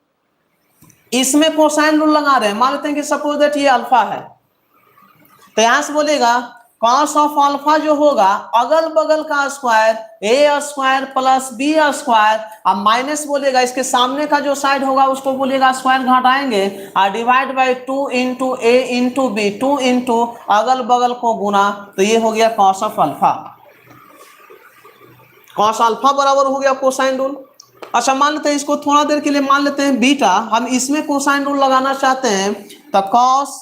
इसमें कोसाइन रूल लगा रहे हैं, मान लेते हैं कि सपोज दैट ये अल्फा है। तो यहां से बोलेगा कॉस ऑफ अल्फा जो होगा अगल बगल का square A square plus B square, अब माइनस बोलेगा इसके सामने का जो साइड होगा उसको बोलेगा स्क्वायर घटाएंगे, और divide by 2 into A into B, 2 into अगल बगल को गुना। तो ये हो गया cos of alpha, cos alpha बराबर हो गया कोसाइन रूल। अच्छा, मान लेते हैं इसको थोड़ा देर के लिए मान लेते हैं बीटा, हम इसमें कोसाइन रूल लगाना चाहते हैं। तो कॉस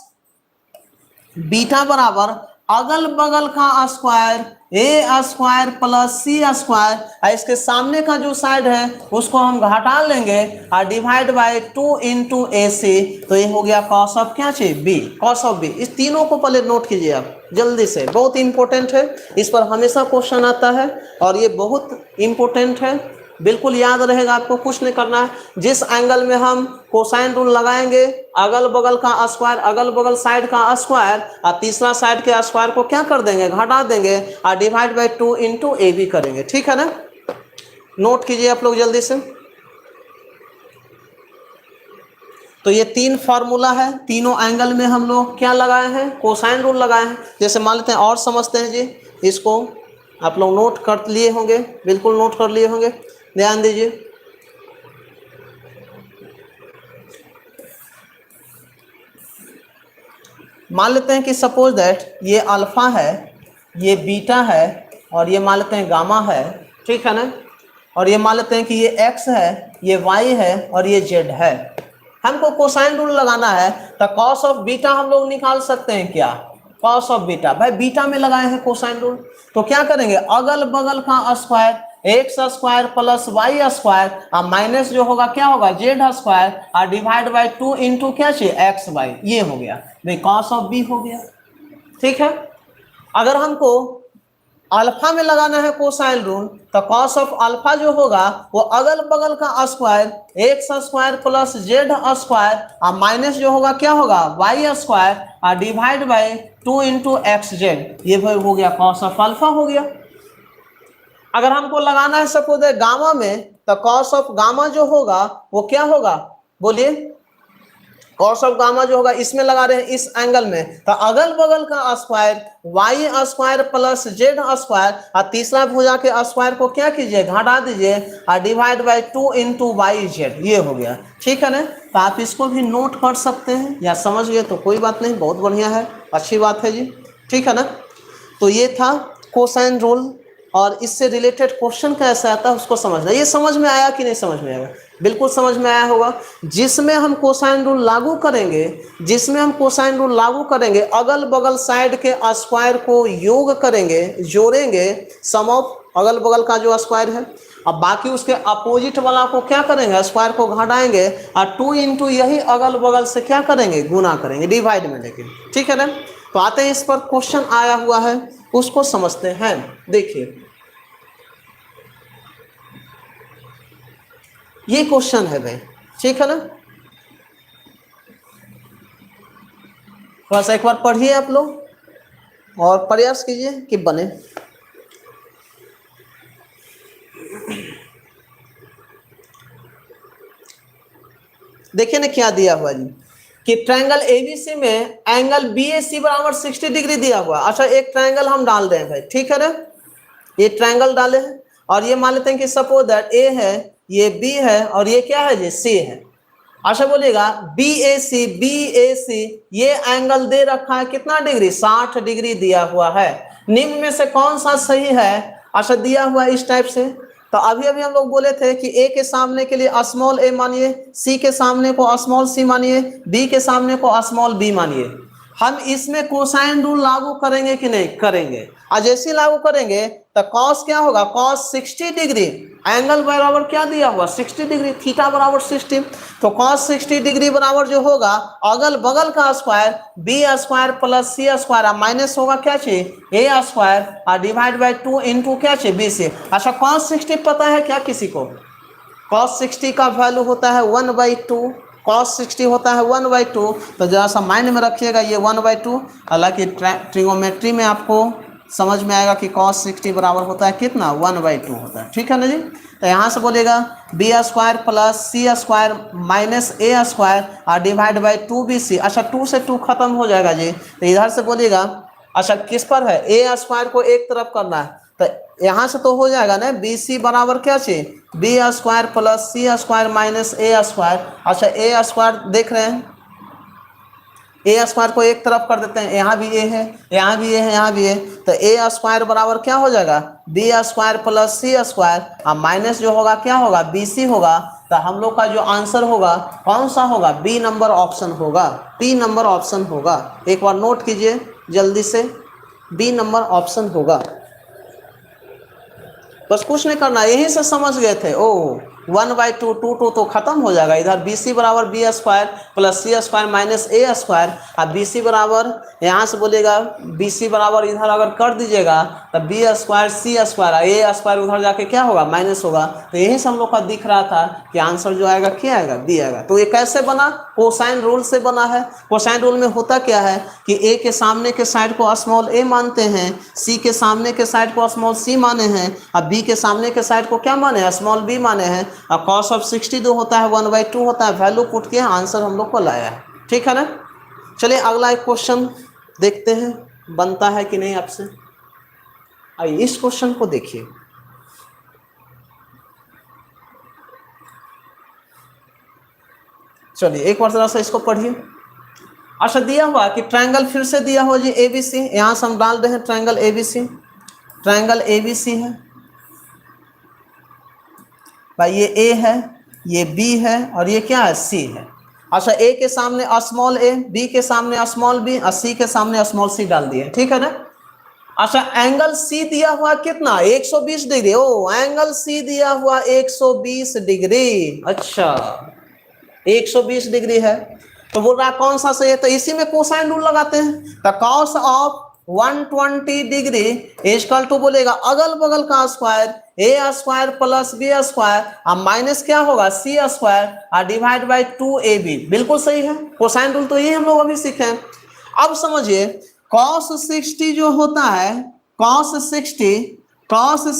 बीटा बराबर अगल बगल का square A square plus C square, इसके सामने का जो साइड है उसको हम घटा लेंगे और डिवाइड बाय 2 इंटू ए सी, तो ये हो गया कॉस ऑफ क्या चाहिए बी, कॉस ऑफ बी। इस तीनों को पहले नोट कीजिए आप जल्दी से, बहुत इंपॉर्टेंट है, इस पर हमेशा क्वेश्चन आता है और ये बहुत इंपॉर्टेंट है, बिल्कुल याद रहेगा, आपको कुछ नहीं करना है। जिस एंगल में हम कोसाइन रूल लगाएंगे, अगल बगल का स्क्वायर, अगल बगल साइड का स्क्वायर और तीसरा साइड के स्क्वायर को क्या कर देंगे, घटा देंगे और divide by 2 into A B करेंगे, ठीक है ना। नोट कीजिए आप लोग जल्दी से। तो ये तीन फार्मूला है, तीनों एंगल में हम लोग क्या लगाए हैं, कोसाइन रूल लगाए हैं। जैसे मान लेते हैं और समझते हैं जी, इसको आप लोग नोट कर लिए होंगे, बिल्कुल नोट कर लिए होंगे, ध्यान दीजिए। मान लेते हैं कि सपोज दैट ये अल्फा है, ये बीटा है और ये मान लेते हैं गामा है, ठीक है ना। और ये मान लेते हैं कि ये एक्स है, ये वाई है और ये जेड है। हमको कोसाइन रूल लगाना है, तो कॉस ऑफ बीटा हम लोग निकाल सकते हैं क्या, कॉस ऑफ बीटा, भाई बीटा में लगाए हैं कोसाइन रूल, तो क्या करेंगे, अगल बगल का square X square plus Y square और माइनस जो होगा क्या होगा जेड स्क्वायर और डिवाइड बाय 2 इंटू क्या चाहिए एक्स वाई, ये हो गया भाई कॉस ऑफ बी हो गया, ठीक है। अगर हमको अल्फा में लगाना है कोसाइन रूल, तो कॉस ऑफ अल्फा जो होगा वो अगल बगल का square X square plus Z square और माइनस जो होगा क्या होगा वाई स्क्वायर और divide by 2 into x Z, ये हो गया कॉस ऑफ अल्फा हो गया। अगर हमको लगाना है सपोज गामा में, तो कॉस ऑफ गामा जो होगा वो क्या होगा, बोलिए, कॉस ऑफ गामा जो होगा इसमें लगा रहे हैं इस एंगल में, तो अगल बगल का square Y square plus Z square और तीसरा भुजा के स्क्वायर को क्या कीजिए, घटा दीजिए और divide by 2 into Y Z, ये हो गया, ठीक है ना। तो आप इसको भी नोट कर सकते हैं, या समझ गए तो कोई बात नहीं, बहुत बढ़िया है, अच्छी बात है जी, ठीक है ना। तो ये था कोसाइन रूल, और इससे रिलेटेड क्वेश्चन कैसा आता है उसको समझना। ये समझ में आया कि नहीं समझ में आया, बिल्कुल समझ में आया होगा। जिसमें हम कोसाइन रूल लागू करेंगे, जिसमें हम कोसाइन रूल लागू करेंगे, अगल बगल साइड के स्क्वायर को योग करेंगे, जोड़ेंगे, सम ऑफ अगल बगल का जो स्क्वायर है, अब बाकी उसके अपोजिट वाला को क्या करेंगे, स्क्वायर को घटाएंगे और 2 इंटू यही अगल बगल से क्या करेंगे, गुना करेंगे, डिवाइड में लेके, ठीक है ना। तो आते हैं इस पर क्वेश्चन आया हुआ है, उसको समझते हैं। देखिए ये क्वेश्चन है भाई, ठीक है ना, थोड़ा सा एक बार पढ़िए आप लोग और प्रयास कीजिए कि बने। देखिए ना क्या दिया हुआ जी, कि ट्रायंगल एबीसी में एंगल बीएसी बराबर 60 डिग्री दिया हुआ। अच्छा एक ट्रायंगल हम डाल रहे हैं भाई, ठीक है ना, ये ट्रायंगल डाले हैं और ये मान लेते हैं कि सपोज दैट ए है, ये बी है और ये क्या है जी सी है। अच्छा बोलिएगा BAC ये एंगल दे रखा है कितना डिग्री, 60 डिग्री दिया हुआ है। निम्न में से कौन सा सही है, अच्छा दिया हुआ इस टाइप से। तो अभी अभी हम लोग बोले थे कि ए के सामने के लिए स्मॉल ए मानिए, सी के सामने को स्मॉल सी मानिए, बी के सामने को स्मॉल बी मानिए। हम इसमें कोसाइन रूल लागू करेंगे कि नहीं करेंगे, और जैसे लागू करेंगे तो कॉस क्या होगा, कॉस 60 डिग्री, एंगल बराबर क्या दिया हुआ 60 डिग्री, थीटा बराबर 60, तो कॉस 60 डिग्री बराबर जो होगा अगल बगल का स्क्वायर बी स्क्वायर प्लस सी स्क्वायर माइनस होगा क्या चाहिए ए स्क्वायर और डिवाइड बाय 2 इंटू क्या चाहिए बी से। अच्छा कॉस 60 पता है क्या किसी को, कॉस 60 का वैल्यू होता है 1/2, कॉस 60 होता है 1/2, तो जरा सा माइंड में रखिएगा ये 1/2। हालांकि ट्रिगोमेट्री में आपको समझ में आएगा कि कॉस 60 बराबर होता है कितना 1/2 होता है, ठीक है ना जी। तो यहाँ से बोलेगा बी स्क्वायर प्लस सी स्क्वायर माइनस ए स्क्वायर और डिवाइड बाई 2bc। अच्छा 2 से 2 खत्म हो जाएगा जी, तो इधर से बोलिएगा अच्छा किस पर है ए स्क्वायर को एक तरफ करना है, तो यहाँ से तो हो जाएगा ना BC बराबर क्या चाहिए बी स्क्वायर प्लस सी स्क्वायर माइनस ए स्क्वायर। अच्छा ए स्क्वायर देख रहे हैं, ए स्क्वायर को एक तरफ कर देते हैं, यहाँ भी ए है, यहाँ भी ए है, यहाँ भी है, तो ए स्क्वायर बराबर क्या हो जाएगा बी स्क्वायर प्लस सी स्क्वायर और माइनस जो होगा क्या होगा BC होगा। तो हम लोग का जो आंसर होगा कौन सा होगा, बी नंबर ऑप्शन होगा, बी नंबर ऑप्शन होगा। एक बार नोट कीजिए जल्दी से, बी नंबर ऑप्शन होगा। बस कुछ नहीं करना, यहीं से समझ गए थे। ओ 1/2 2 तो खत्म हो जाएगा इधर, बी सी बराबर बी स्क्वायर प्लस सी स्क्वायर माइनस ए स्क्वायर। अब बी सी बराबर यहाँ से बोलेगा बी सी बराबर इधर अगर कर दीजिएगा तो B square C square, A square उधर जाके क्या होगा माइनस होगा। तो यही से हम लोग का दिख रहा था कि आंसर जो आएगा क्या आएगा, बी आएगा। तो ये कैसे बना, कोसाइन रूल से बना है। कोसाइन रूल में होता क्या है कि ए के सामने के साइड को स्मॉल ए मानते हैं, सी के सामने के साइड को स्मॉल सी माने हैं, अब बी के सामने के साइड को क्या माने हैं, स्मॉल बी माने हैं। अब कॉस ऑफ 60 जो होता है 1/2 होता है, वैल्यू पुट के आंसर हम लोग को लाया है। ठीक है ना। चलिए अगला एक क्वेश्चन देखते हैं बनता है कि नहीं आपसे। आइए इस क्वेश्चन को देखिए। चलिए एक बार जरा सा इसको पढ़िए। अच्छा दिया हुआ कि ट्रायंगल फिर से दिया हुआ जी एबीसी, यहाँ से हम डाल रहे हैं ट्रायंगल एबीसी। ट्रायंगल एबीसी है भाई, ये ए है, ये बी है और ये क्या है सी है। अच्छा ए के सामने स्मॉल ए, बी के सामने स्मॉल बी और सी के सामने स्मॉल सी डाल दिए। ठीक है ना। अच्छा एंगल सी दिया हुआ कितना 120 डिग्री। ओ एंगल सी दिया हुआ 120 डिग्री। अच्छा 120 डिग्री है तो बोल रहा है कौन सा सही है, तो इसी में कोसाइन रूल लगाते हैं। तो cos of 120 degree equal to बोलेगा अगल बगल का square A square plus B square और माइनस क्या होगा सी स्क्वायर और डिवाइड बाई 2ab। बिल्कुल सही है, कोसाइन रूल तो ये हम लोग अभी सीखे हैं। अब समझिए cos 60 जो होता है, cos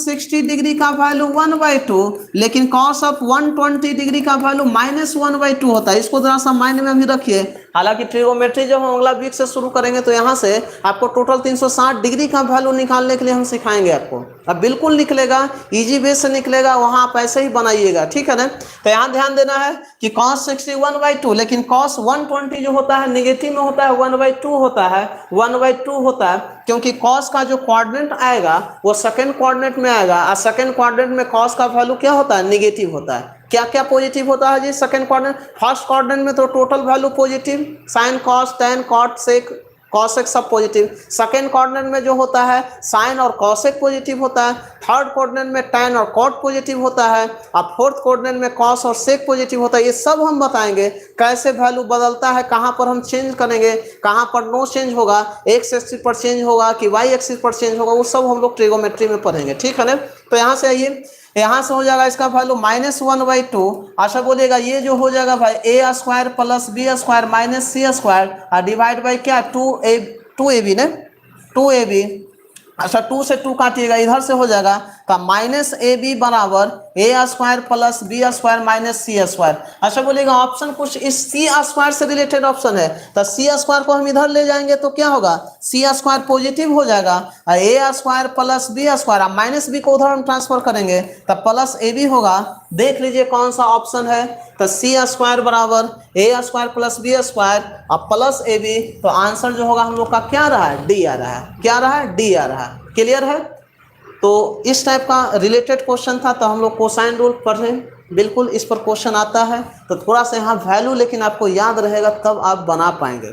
60 डिग्री का वैल्यू 1/2, लेकिन cos ऑफ 120 डिग्री का वैल्यू -1/2 होता है। इसको जरा सा माइंड में भी रखिए। हालांकि ट्रिगोमेट्री जब हम अगला वीक से शुरू करेंगे तो यहाँ से आपको टोटल 360 डिग्री का वैल्यू निकालने के लिए हम सिखाएंगे आपको। अब बिल्कुल निकलेगा, इजी वे से निकलेगा, वहाँ आप ऐसे ही बनाइएगा। ठीक है ना। तो यहाँ ध्यान देना है कि cos 60 1/2, लेकिन cos 120 जो होता है निगेटिव में होता है 1/2 होता है, 1/2 होता है क्योंकि cos का जो कोऑर्डिनेट आएगा वो सेकंड कोऑर्डिनेट में आएगा और सेकंड कोऑर्डिनेट में cos का वैल्यू क्या होता है निगेटिव होता है। क्या क्या पॉजिटिव होता है जी सेकंड कोऑर्डिनेट, फर्स्ट कोऑर्डिनेट में तो total value positive, sine cos tan cot sec cosec सब पॉजिटिव। सेकंड कोऑर्डिनेट में जो होता है साइन और कॉसेक पॉजिटिव होता है, थर्ड कोऑर्डिनेट में टेन और कॉट पॉजिटिव होता है और फोर्थ कोऑर्डिनेट में कॉस और सेक पॉजिटिव होता है। ये सब हम बताएंगे कैसे वैल्यू बदलता है, कहाँ पर हम चेंज करेंगे, कहाँ पर नो चेंज होगा, एक्स एक्सिस पर चेंज होगा कि वाई एक्सिस पर चेंज होगा, वो सब हम लोग ट्रिगोमेट्री में पढ़ेंगे। ठीक है ना। तो यहाँ से आइए, यहाँ से हो जाएगा इसका वैल्यू -1/2। अच्छा बोलेगा ये जो हो जाएगा भाई a square plus B square minus c square और डिवाइड बाई क्या 2ab ना 2ab। अच्छा 2 से 2 काटिएगा, इधर से हो जाएगा तो -ab बराबर a square plus B square minus c square. अच्छा बोलेगा ऑप्शन कुछ इस सी स्क्वायर से रिलेटेड ऑप्शन है, तो सी स्क्वायर को हम इधर ले जाएंगे तो क्या होगा सी स्क्वायर पॉजिटिव हो जाएगा और A square plus B square minus B को उधर हम ट्रांसफर करेंगे तो प्लस ए बी होगा। देख लीजिए कौन सा ऑप्शन है, तो सी स्क्वायर बराबर a square plus B square और प्लस ए बी। तो आंसर जो होगा हम लोग का क्या रहा है डी आ रहा है। क्या रहा है डी आ रहा है। क्लियर है। तो इस टाइप का रिलेटेड क्वेश्चन था तो हम लोग कोसाइन रूल पढ़ रहे हैं। बिल्कुल इस पर क्वेश्चन आता है तो थोड़ा सा यहाँ वैल्यू लेकिन आपको याद रहेगा तब आप बना पाएंगे।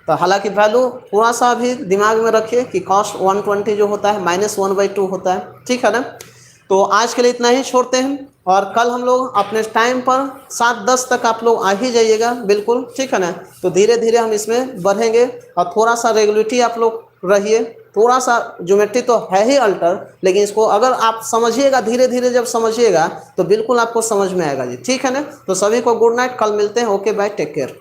तो हालांकि वैल्यू थोड़ा सा भी दिमाग में रखिए कि cos 120 जो होता है -1/2 होता है। ठीक है ना। तो आज के लिए इतना ही छोड़ते हैं और कल हम लोग अपने टाइम पर 7:10 तक आप लोग आ ही जाइएगा। बिल्कुल ठीक है ना। तो धीरे धीरे हम इसमें बढ़ेंगे और थोड़ा सा रेगुलरिटी आप लोग रहिए। थोड़ा सा ज्योमेट्री तो है ही अल्टर, लेकिन इसको अगर आप समझिएगा धीरे धीरे जब समझिएगा तो बिल्कुल आपको समझ में आएगा जी। ठीक है ना। तो सभी को गुड नाइट, कल मिलते हैं। Okay bye, take care.